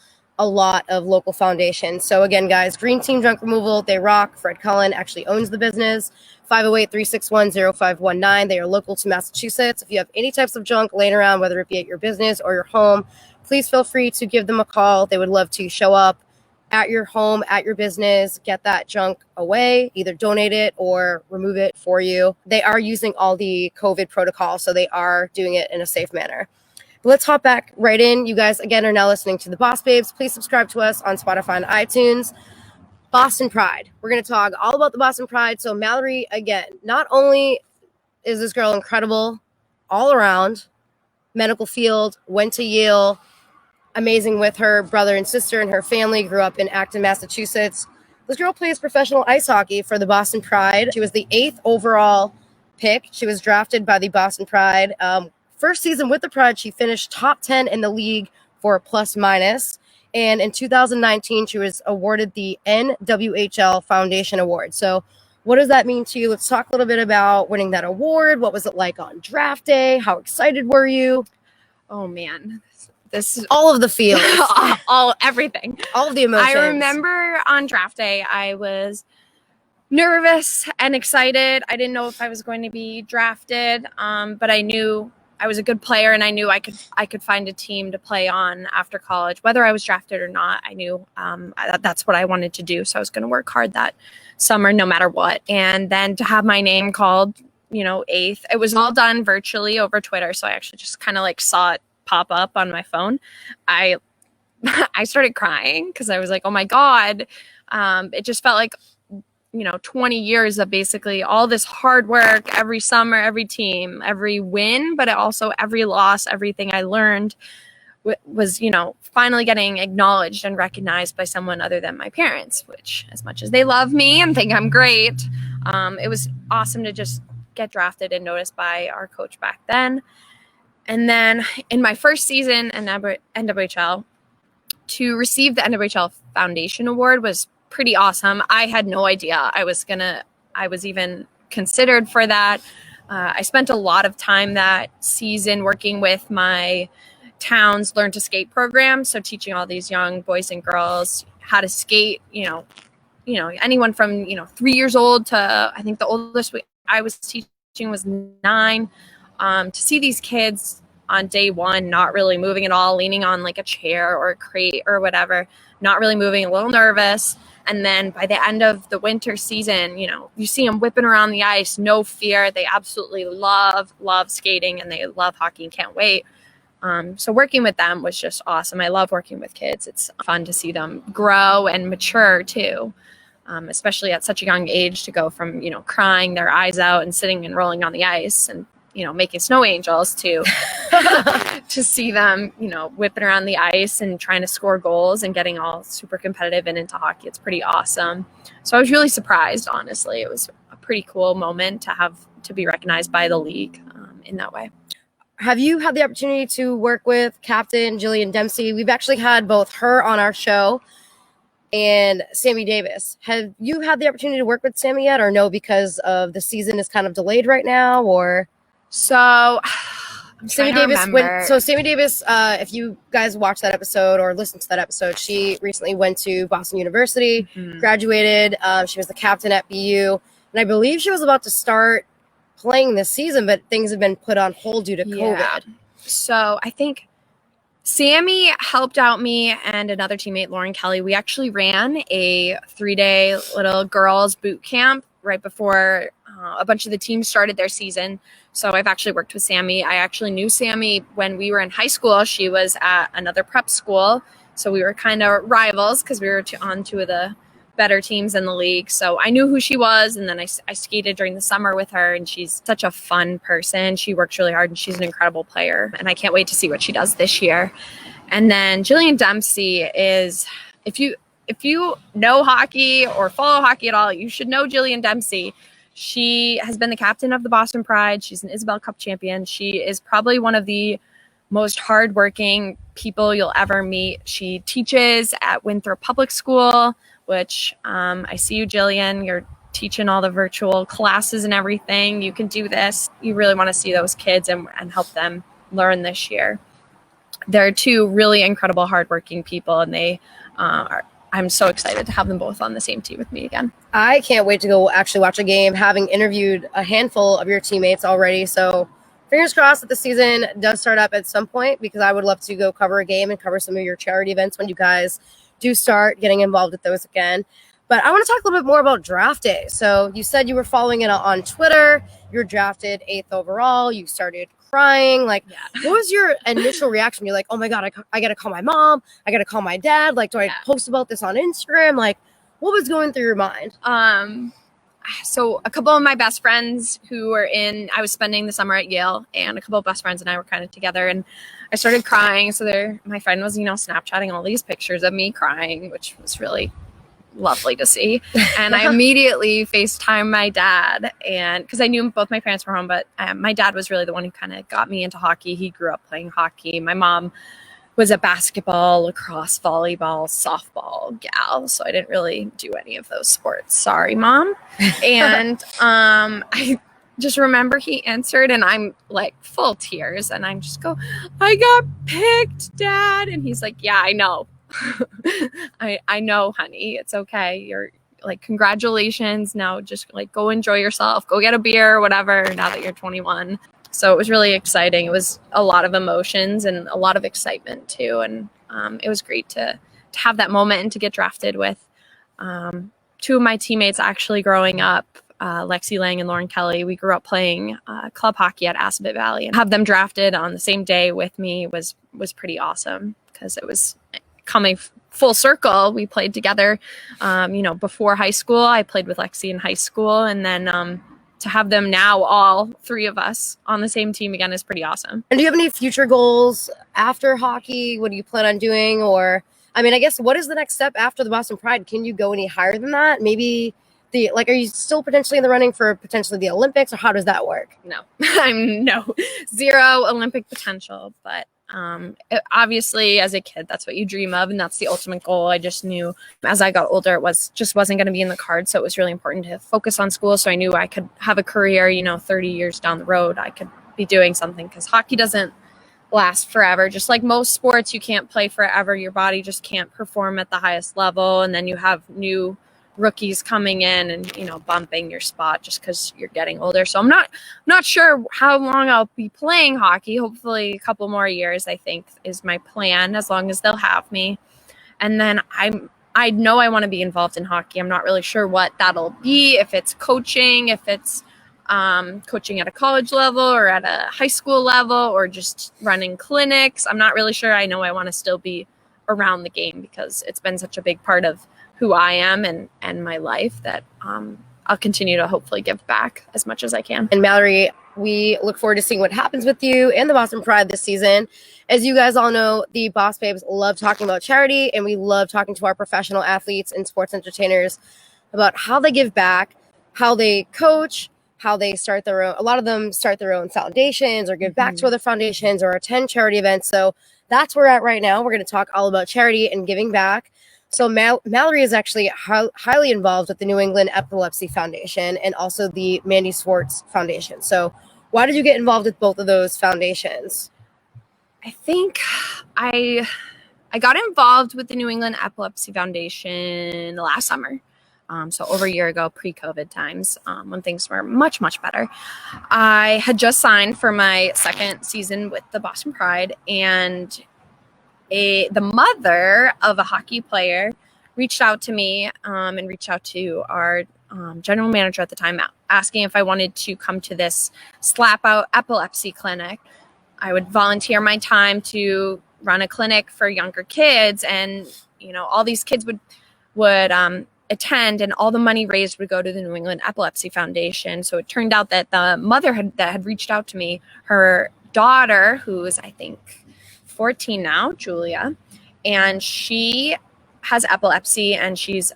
a lot of local foundations. So again, guys, Green Team Junk Removal, they rock. Fred Cullen actually owns the business. 508-361-0519. They are local to Massachusetts. If you have any types of junk laying around, whether it be at your business or your home, please feel free to give them a call. They would love to show up at your home, at your business, get that junk away, either donate it or remove it for you. They are using all the COVID protocols, so they are doing it in a safe manner. Let's hop back right in. You guys, again, are now listening to the BosBabes. Please subscribe to us on Spotify and iTunes. Boston Pride. We're going to talk all about the Boston Pride. So Mallory, again, not only is this girl incredible all around, medical field, went to Yale, amazing with her brother and sister and her family, grew up in Acton, Massachusetts. This girl plays professional ice hockey for the Boston Pride. She was the 8th overall pick. She was drafted by the Boston Pride. First season with the Pride, she finished top 10 in the league for plus minus. And in 2019, she was awarded the NWHL Foundation Award. So what does that mean to you? Let's talk a little bit about winning that award. What was it like on draft day? How excited were you? Oh, man. This is all of the feels. Everything. All of the emotions. I remember on draft day, I was nervous and excited. I didn't know if I was going to be drafted, but I knew I was a good player, and I knew I could find a team to play on after college, whether I was drafted or not. I knew that's what I wanted to do, so I was going to work hard that summer, no matter what. And then to have my name called, 8th, it was all done virtually over Twitter, so I actually just kind of like saw it pop up on my phone. I started crying because I was like, oh my God. It just felt like 20 years of basically all this hard work every summer, every team, every win, but also every loss, everything I learned was, finally getting acknowledged and recognized by someone other than my parents, which, as much as they love me and think I'm great, it was awesome to just get drafted and noticed by our coach back then. And then in my first season in NWHL, to receive the NWHL Foundation Award was pretty awesome. I had no idea I was even considered for that. I spent a lot of time that season working with my town's Learn to Skate program. So teaching all these young boys and girls how to skate, anyone from, 3 years old to, I think the oldest I was teaching was 9. To see these kids on day one not really moving at all, leaning on like a chair or a crate or whatever, not really moving, a little nervous. And then by the end of the winter season, you know, you see them whipping around the ice, no fear. They absolutely love skating, and they love hockey and can't wait. So working with them was just awesome. I love working with kids. It's fun to see them grow and mature too, especially at such a young age, to go from, you know, crying their eyes out and sitting and rolling on the ice and, you know, making snow angels to to see them, you know, whipping around the ice and trying to score goals and getting all super competitive and into hockey. It's pretty awesome. So I was really surprised, honestly. It was a pretty cool moment to be recognized by the league in that way. Have you had the opportunity to work with Captain Jillian Dempsey? We've actually had both her on our show and Sammy Davis. Have you had the opportunity to work with Sammy yet, or no, because of the season is kind of delayed right now? Or so Sammy Davis Sammy Davis, if you guys watch that episode or listen to that episode, she recently went to Boston University, graduated. She was the captain at BU, and I believe she was about to start playing this season, but things have been put on hold due to COVID. So I think Sammy helped out me and another teammate, Lauren Kelly. We actually ran a 3-day little girls boot camp right before a bunch of the teams started their season. So I've actually worked with Sammy. I actually knew Sammy when we were in high school. She was at another prep school. So we were kind of rivals because we were on two of the better teams in the league. So I knew who she was. And then I skated during the summer with her, and she's such a fun person. She works really hard, and she's an incredible player. And I can't wait to see what she does this year. And then Jillian Dempsey is, if you know hockey or follow hockey at all, you should know Jillian Dempsey. She has been the captain of the Boston Pride. She's an Isabel Cup champion. She is probably one of the most hardworking people you'll ever meet. She teaches at Winthrop Public School, which I see you, Jillian. You're teaching all the virtual classes and everything. You can do this. You really want to see those kids and help them learn this year. They're two really incredible, hardworking people, and they I'm so excited to have them both on the same team with me again. I can't wait to go actually watch a game, having interviewed a handful of your teammates already. So fingers crossed that the season does start up at some point, because I would love to go cover a game and cover some of your charity events when you guys do start getting involved with those again. But I want to talk a little bit more about draft day. So you said you were following it on Twitter. You were drafted 8th overall. You started crying. Like, what was your initial reaction? You're like, oh my God, I got to call my mom. I got to call my dad. Like, do I post about this on Instagram? Like, what was going through your mind? So a couple of my best friends I was spending the summer at Yale, and a couple of best friends and I were kind of together, and I started crying. So my friend was, Snapchatting all these pictures of me crying, which was really lovely to see. And I immediately FaceTimed my dad, and because I knew both my parents were home, but my dad was really the one who kind of got me into hockey. He grew up playing hockey. My mom was a basketball, lacrosse, volleyball, softball gal, so I didn't really do any of those sports. Sorry, Mom. And I just remember he answered, and I'm like full tears, and I'm just go, I got picked, Dad. And he's like, yeah, I know. I know, honey, it's okay. You're like, congratulations. Now just like go enjoy yourself, go get a beer or whatever, now that you're 21. So it was really exciting. It was a lot of emotions and a lot of excitement too. And it was great to have that moment and to get drafted with two of my teammates actually growing up, Lexi Lang and Lauren Kelly. We grew up playing club hockey at Assabet Valley, and have them drafted on the same day with me was pretty awesome, because it was coming full circle. We played together, before high school. I played with Lexi in high school, and then to have them now, all three of us on the same team again, is pretty awesome. And do you have any future goals after hockey? What do you plan on doing? Or, I guess, what is the next step after the Boston Pride? Can you go any higher than that? Maybe are you still potentially in the running for potentially the Olympics, or how does that work? No, I'm zero Olympic potential, but obviously as a kid, that's what you dream of, and that's the ultimate goal. I just knew as I got older, it wasn't going to be in the cards. So it was really important to focus on school. So I knew I could have a career, 30 years down the road, I could be doing something, because hockey doesn't last forever. Just like most sports, you can't play forever. Your body just can't perform at the highest level. And then you have new rookies coming in and, you know, bumping your spot just because you're getting older. So I'm not sure how long I'll be playing hockey. Hopefully a couple more years, I think, is my plan, as long as they'll have me. And then I know I want to be involved in hockey. I'm not really sure what that'll be, if it's coaching, if it's coaching at a college level or at a high school level, or just running clinics. I'm not really sure. I know I want to still be around the game because it's been such a big part of who I am and my life that I'll continue to hopefully give back as much as I can. And Mallory, we look forward to seeing what happens with you and the Boston Pride this season. As you guys all know, the Boss Babes love talking about charity, and we love talking to our professional athletes and sports entertainers about how they give back, how they coach, how they start their own. A lot of them start their own foundations or give back to other foundations or attend charity events. So that's where we're at right now. We're going to talk all about charity and giving back. So Mallory is actually highly involved with the New England Epilepsy Foundation and also the Mandy Schwartz Foundation. So why did you get involved with both of those foundations? I think I got involved with the New England Epilepsy Foundation last summer. So over a year ago, pre-COVID times, when things were much, much better. I had just signed for my second season with the Boston Pride, and the mother of a hockey player reached out to me and reached out to our general manager at the time, asking if I wanted to come to this slap out epilepsy clinic. I would volunteer my time to run a clinic for younger kids, and you know, all these kids would attend, and all the money raised would go to the New England Epilepsy Foundation. So it turned out that the mother that had reached out to me, her daughter, who is I think 14 now, Julia, and she has epilepsy, and she's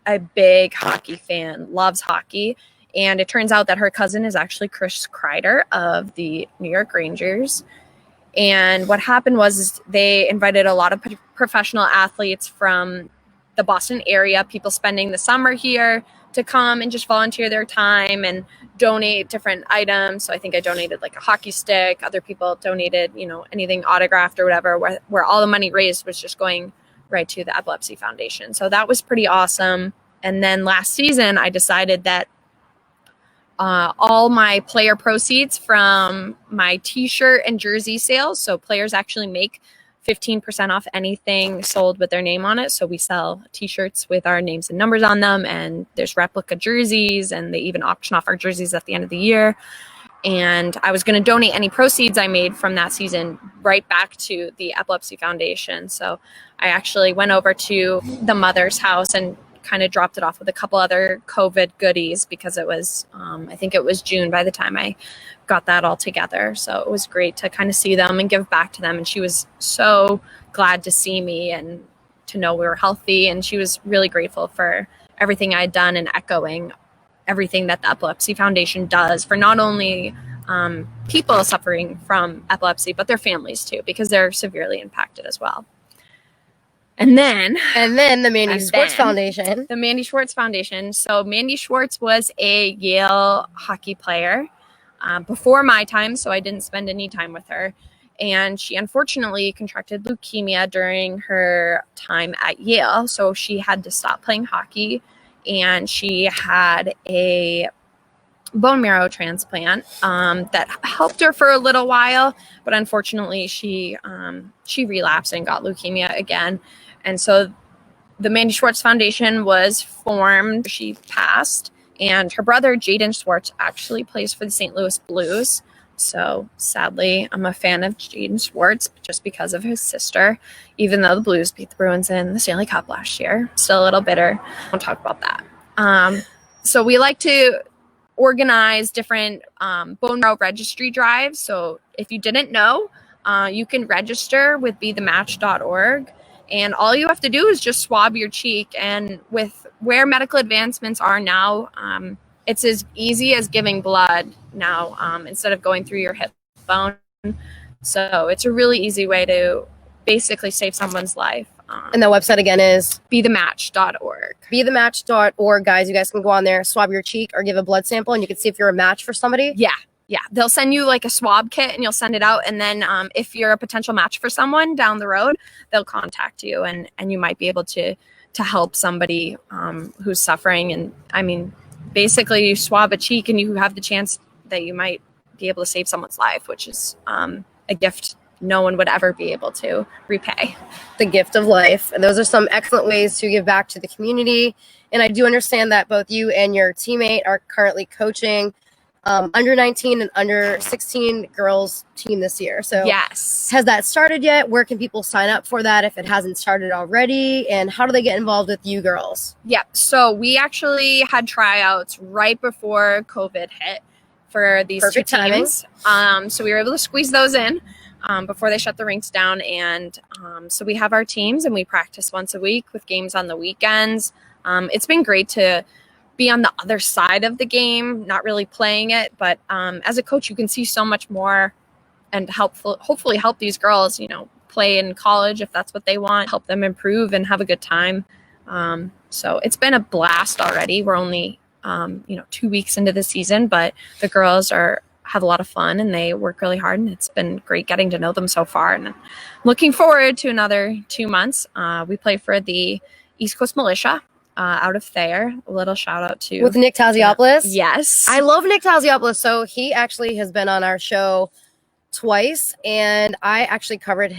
a big hockey fan, loves hockey. And it turns out that her cousin is actually Chris Kreider of the New York Rangers. And what happened was they invited a lot of professional athletes from the Boston area, people spending the summer here, to come and just volunteer their time and donate different items. So I think I donated like a hockey stick. Other people donated, you know, anything autographed or whatever, where all the money raised was just going right to the Epilepsy Foundation. So that was pretty awesome. And then last season, I decided that all my player proceeds from my t-shirt and jersey sales, so players actually make 15% off anything sold with their name on it. So we sell t-shirts with our names and numbers on them, and there's replica jerseys, and they even auction off our jerseys at the end of the year. And I was going to donate any proceeds I made from that season right back to the Epilepsy Foundation. So I actually went over to the mother's house and kind of dropped it off with a couple other COVID goodies, because it was, I think it was June by the time I got that all together. So it was great to kind of see them and give back to them. And she was so glad to see me and to know we were healthy. And she was really grateful for everything I'd done and echoing everything that the Epilepsy Foundation does for not only people suffering from epilepsy, but their families too, because they're severely impacted as well. And then the Mandy Schwartz Foundation. The Mandy Schwartz Foundation. So Mandy Schwartz was a Yale hockey player before my time, so I didn't spend any time with her. And she unfortunately contracted leukemia during her time at Yale, so she had to stop playing hockey, and she had a bone marrow transplant that helped her for a little while, but unfortunately she relapsed and got leukemia again. And so the Mandy Schwartz Foundation was formed. She passed, and her brother Jaden Schwartz actually plays for the St. Louis Blues. So sadly, I'm a fan of Jaden Schwartz just because of his sister, even though the Blues beat the Bruins in the Stanley Cup last year. Still a little bitter. Won't talk about that. So we like to organize different bone marrow registry drives. So if you didn't know, you can register with bethematch.org. And all you have to do is just swab your cheek. And with where medical advancements are now, it's as easy as giving blood now instead of going through your hip bone. So it's a really easy way to basically save someone's life. And the website again is bethematch.org. Bethematch.org, guys. You guys can go on there, swab your cheek, or give a blood sample, and you can see if you're a match for somebody. Yeah. They'll send you like a swab kit, and you'll send it out. And then if you're a potential match for someone down the road, they'll contact you, and you might be able to to help somebody who's suffering. And I mean, basically you swab a cheek and you have the chance that you might be able to save someone's life, which is a gift no one would ever be able to repay. The gift of life. And those are some excellent ways to give back to the community. And I do understand that both you and your teammate are currently coaching under 19 and under 16 girls team this year. So yes. Has that started yet? Where can people sign up for that if it hasn't started already? And how do they get involved with you girls? Yeah. So we actually had tryouts right before COVID hit for these Perfect two teams. So we were able to squeeze those in before they shut the rinks down. And so we have our teams and we practice once a week with games on the weekends. It's been great to be on the other side of the game, not really playing it. But as a coach, you can see so much more and hopefully help these girls, play in college if that's what they want, help them improve and have a good time. So it's been a blast already. We're only 2 weeks into the season, but the girls have a lot of fun and they work really hard, and it's been great getting to know them so far. And I'm looking forward to another 2 months. We play for the East Coast Militia out of Thayer. A little shout out to with Nick Taziopoulos. Yes, I love Nick Taziopoulos. So he actually has been on our show twice, and I actually covered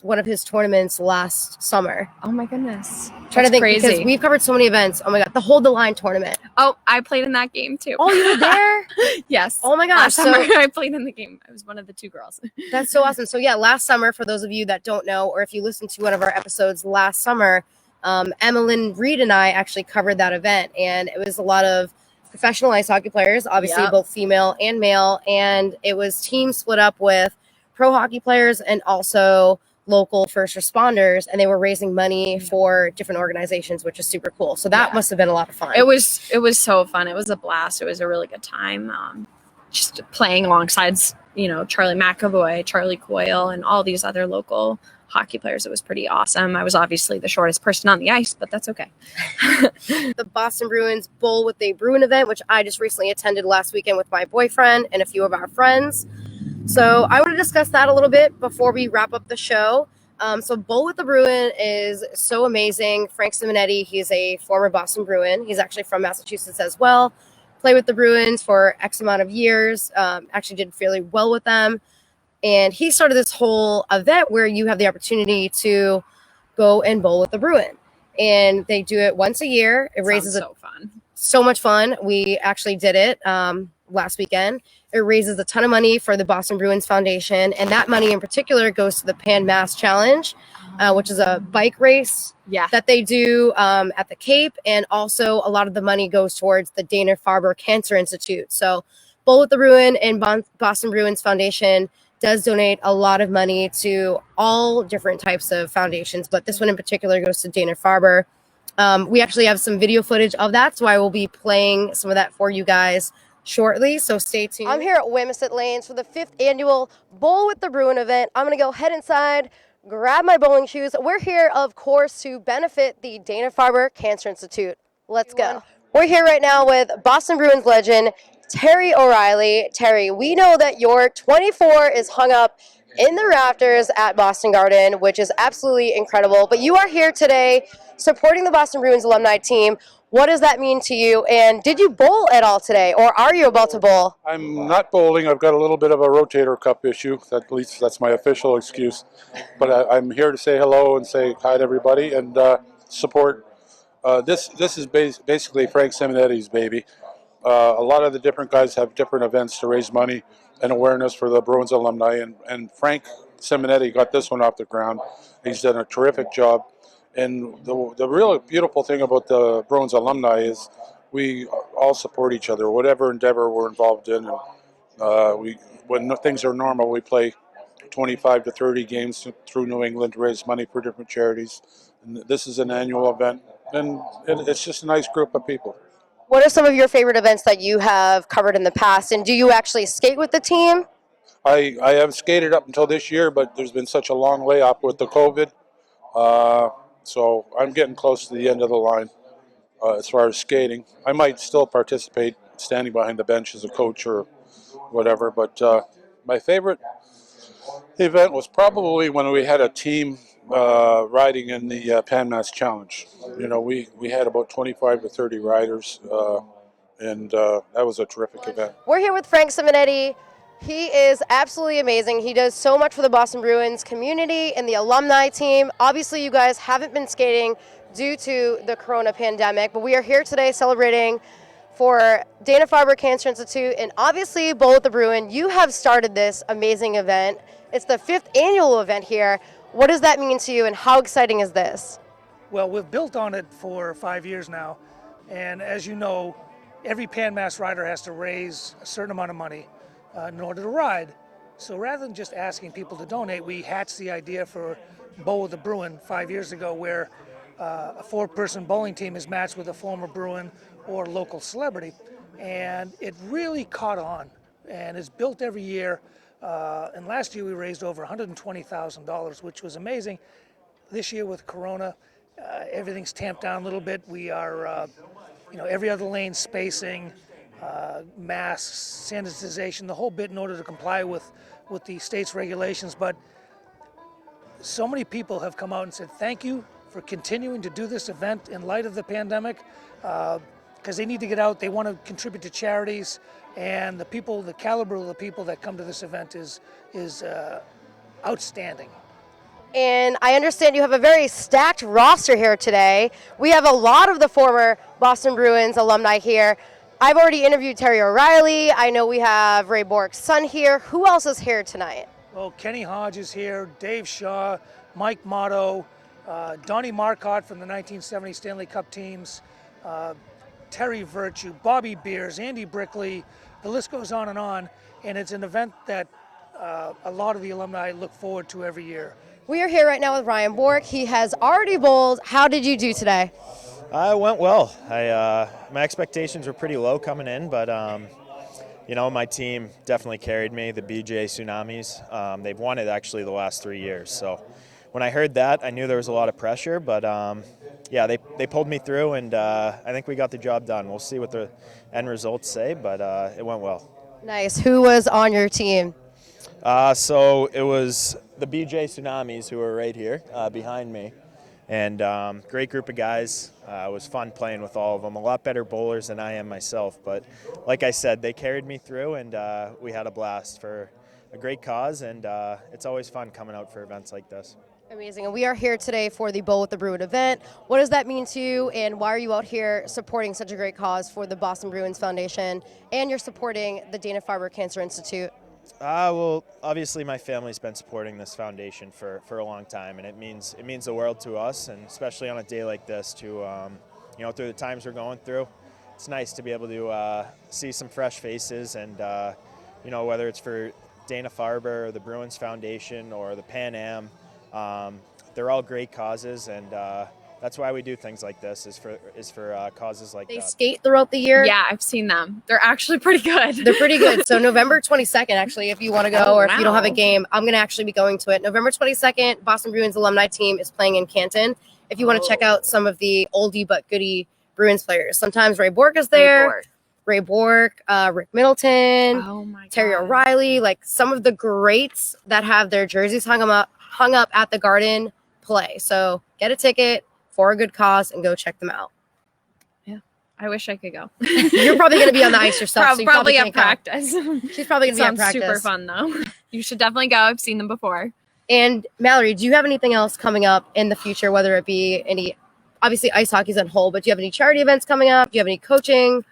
one of his tournaments last summer. Oh my goodness. Trying to think, crazy. because we've covered so many events. Oh my god, the Hold the Line tournament. Oh, I played in that game too. Oh, you were there? Yes. Oh my gosh. Last summer I played in the game. I was one of the 2 girls. That's so awesome. So yeah, last summer, for those of you that don't know, or if you listened to one of our episodes last summer, Emmeline Reed and I actually covered that event, and it was a lot of professional ice hockey players, obviously both female and male, and it was teams split up with pro hockey players and also local first responders, and they were raising money for different organizations, which is super cool. So that must have been a lot of fun. It was so fun. It was a blast. It was a really good time. Just playing alongside, Charlie McAvoy, Charlie Coyle, and all these other local hockey players. It was pretty awesome. I was obviously the shortest person on the ice, but that's okay. The Boston Bruins Bowl with a Bruin event, which I just recently attended last weekend with my boyfriend and a few of our friends. So I want to discuss that a little bit before we wrap up the show. So Bowl with the Bruin is so amazing. Frank Simonetti, he's a former Boston Bruin. He's actually from Massachusetts as well. Played with the Bruins for X amount of years. Actually did fairly well with them. And he started this whole event where you have the opportunity to go and bowl with the Bruin. And they do it once a year. It raises so fun. So much fun. We actually did it last weekend. It raises a ton of money for the Boston Bruins Foundation. And that money in particular goes to the Pan Mass Challenge, which is a bike race that they do at the Cape. And also a lot of the money goes towards the Dana-Farber Cancer Institute. So Bowl with the Bruin and Boston Bruins Foundation does donate a lot of money to all different types of foundations, but this one in particular goes to Dana-Farber. We actually have some video footage of that, so I will be playing some of that for you guys shortly, so stay tuned. I'm here at Wamisett Lanes for the 5th annual Bowl with the Bruin event. I'm going to go head inside, grab my bowling shoes. We're here, of course, to benefit the Dana-Farber Cancer Institute. Let's go. We're here right now with Boston Bruins legend, Terry O'Reilly. Terry, we know that your 24 is hung up in the rafters at Boston Garden, which is absolutely incredible. But you are here today supporting the Boston Bruins alumni team. What does that mean to you? And did you bowl at all today, or are you about to bowl? I'm not bowling. I've got a little bit of a rotator cuff issue. At least that's my official excuse. But I'm here to say hello and say hi to everybody and support. This is basically Frank Simonetti's baby. A lot of the different guys have different events to raise money and awareness for the Bruins alumni, and Frank Simonetti got this one off the ground. He's done a terrific job, and the real beautiful thing about the Bruins alumni is we all support each other, whatever endeavor we're involved in, and when things are normal, we play 25 to 30 games through New England to raise money for different charities, and this is an annual event, and it's just a nice group of people. What are some of your favorite events that you have covered in the past, and do you actually skate with the team? I have skated up until this year, but there's been such a long layoff with the COVID, so I'm getting close to the end of the line as far as skating. I might still participate standing behind the bench as a coach or whatever, but my favorite event was probably when we had a team riding in the Pan Mass Challenge. You know, we had about 25 to 30 riders, and that was a terrific event. We're here with Frank Simonetti. He is absolutely amazing. He does so much for the Boston Bruins community and the alumni team. Obviously, you guys haven't been skating due to the corona pandemic, but we are here today celebrating for Dana-Farber Cancer Institute and obviously Bowl with the Bruin. You have started this amazing event. It's the 5th annual event here. What does that mean to you and how exciting is this? Well, we've built on it for 5 years now, and as you know, every Pan Mass rider has to raise a certain amount of money in order to ride. So rather than just asking people to donate, we hatched the idea for Bowl with the Bruin 5 years ago, where a 4-person bowling team is matched with a former Bruin or local celebrity, and it really caught on and is built every year. And last year we raised over $120,000, which was amazing. This year with Corona, everything's tamped down a little bit. We are, every other lane spacing, masks, sanitization, the whole bit in order to comply with the state's regulations. But so many people have come out and said thank you for continuing to do this event in light of the pandemic, because they need to get out. They want to contribute to charities, and the caliber of the people that come to this event is outstanding. And I understand you have a very stacked roster here today. We have a lot of the former Boston Bruins alumni here. I've already interviewed Terry O'Reilly. I know we have Ray Bourque's son here. Who else is here tonight? Well, Kenny Hodge is here, Dave Shaw, Mike Motto, Donnie Marcotte from the 1970 Stanley Cup teams, Terry Virtue, Bobby Beers, Andy Brickley. The list goes on, and it's an event that a lot of the alumni look forward to every year. We are here right now with Ray Bourque. He has already bowled. How did you do today? It went well. My expectations were pretty low coming in, but my team definitely carried me. The BJ Tsunamis, they've won it actually the last 3 years. So when I heard that, I knew there was a lot of pressure, but they pulled me through, and I think we got the job done. We'll see what the end results say, but it went well. Nice. Who was on your team? So it was the BJ Tsunamis, who are right here behind me, and great group of guys. It was fun playing with all of them. A lot better bowlers than I am myself, but like I said, they carried me through, and we had a blast for a great cause, and it's always fun coming out for events like this. Amazing. And we are here today for the Bowl with the Bruin event. What does that mean to you, and why are you out here supporting such a great cause for the Boston Bruins Foundation, and you're supporting the Dana-Farber Cancer Institute? Well, obviously my family's been supporting this foundation for a long time, and it means the world to us, and especially on a day like this to, through the times we're going through, it's nice to be able to see some fresh faces, and, whether it's for Dana-Farber or the Bruins Foundation or the Pan Am, they're all great causes, and that's why we do things like this, is for causes like that. They skate throughout the year? Yeah, I've seen them. They're actually pretty good. They're pretty good. So November 22nd, actually, if you want to go, or if you don't have a game, I'm going to actually be going to it. November 22nd, Boston Bruins alumni team is playing in Canton. If you want to check out some of the oldie but goodie Bruins players. Sometimes Ray Bourque is there. Ray Bourque, Rick Middleton, Terry O'Reilly, like some of the greats that have their jerseys hung up at the Garden play. So get a ticket for a good cause and go check them out. Yeah, I wish I could go. You're probably going to be on the ice yourself. Probably at practice. She's probably going to be at Sounds practice. super fun though. You should definitely go. I've seen them before. And Mallory, do you have anything else coming up in the future, whether it be obviously ice hockey's on hold, but do you have any charity events coming up? Do you have any coaching?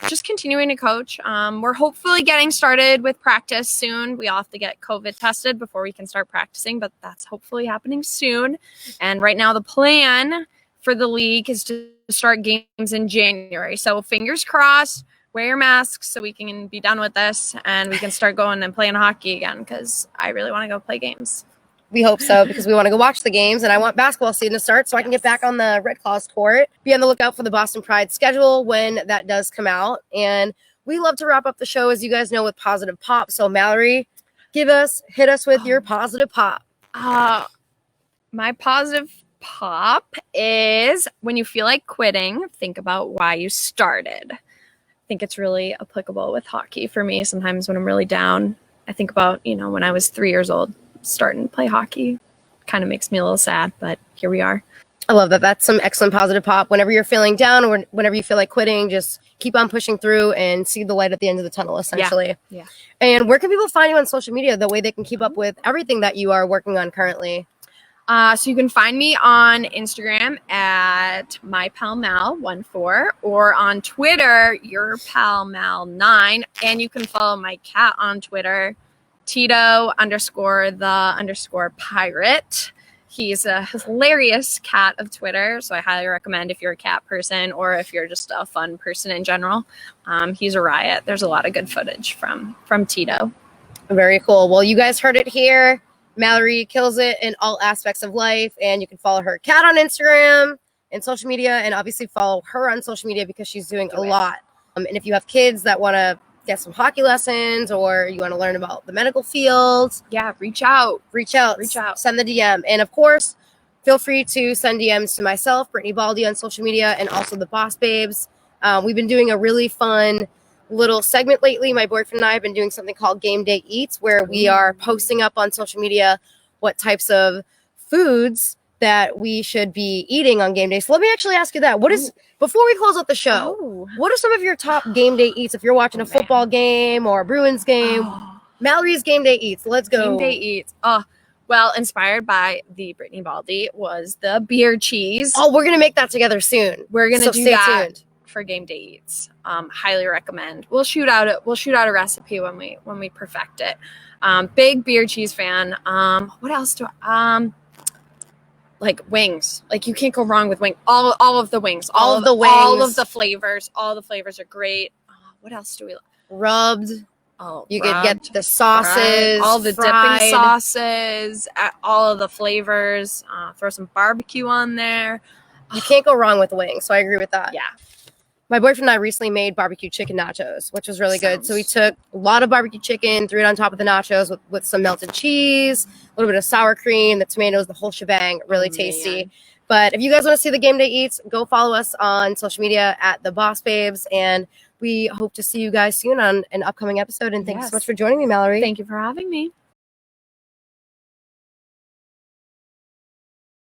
Just continuing to coach. We're hopefully getting started with practice soon. We all have to get COVID tested before we can start practicing, but that's hopefully happening soon. And right now the plan for the league is to start games in January. So fingers crossed, wear your masks so we can be done with this and we can start going and playing hockey again, because I really want to go play games. We hope so, because we want to go watch the games, and I want basketball season to start so I can get back on the Red Claws court. Be on the lookout for the Boston Pride schedule when that does come out. And we love to wrap up the show, as you guys know, with positive pop. So Mallory, hit us with your positive pop. My positive pop is, when you feel like quitting, think about why you started. I think it's really applicable with hockey for me. Sometimes when I'm really down, I think about, when I was 3 years old, starting to play hockey. kind of makes me a little sad, but here we are. I love that. That's some excellent positive pop. Whenever you're feeling down or whenever you feel like quitting, just keep on pushing through and see the light at the end of the tunnel, essentially. Yeah. And where can people find you on social media? The way they can keep up with everything that you are working on currently. So you can find me on Instagram at mypalmal14 or on Twitter, yourpalmal9. And you can follow my cat on Twitter, Tito_the_pirate. He's a hilarious cat of Twitter, so I highly recommend if you're a cat person or if you're just a fun person in general. He's a riot. There's a lot of good footage from Tito. Very cool. Well, you guys heard it here. Mallory kills it in all aspects of life, and you can follow her cat on Instagram and social media, and obviously follow her on social media because she's doing a lot. And if you have kids that want to get some hockey lessons or you want to learn about the medical field, yeah, reach out. Send the DM. And of course, feel free to send DMs to myself, Brittany Baldi, on social media, and also the BosBabes. We've been doing a really fun little segment lately. My boyfriend and I have been doing something called Game Day Eats, where we are posting up on social media what types of foods that we should be eating on game day. So let me actually ask you that. Before we close out the show, what are some of your top game day eats if you're watching a football game or a Bruins game? Mallory's Game Day Eats. Let's go. Game Day Eats. Well, inspired by the Brittany Baldi was the beer cheese. Oh, we're going to make that together soon. We're going to do stay that tuned for Game Day Eats. Highly recommend. We'll shoot out a recipe when we perfect it. Big beer cheese fan. What else do I, like wings. Like you can't go wrong with wings. All of the wings. All of the wings. All of the flavors. All the flavors are great. What else do we like? Rubbed. Oh, you could get the sauces, all the fried. dipping sauces, all of the flavors. Throw some barbecue on there. You can't go wrong with wings. So I agree with that. Yeah. My boyfriend and I recently made barbecue chicken nachos, which was really good. So we took a lot of barbecue chicken, threw it on top of the nachos with some melted cheese, a little bit of sour cream, the tomatoes, the whole shebang. Really tasty. Man. But if you guys want to see the Game Day Eats, go follow us on social media at the BosBabes, and we hope to see you guys soon on an upcoming episode. And thank you so much for joining me, Mallory. Thank you for having me.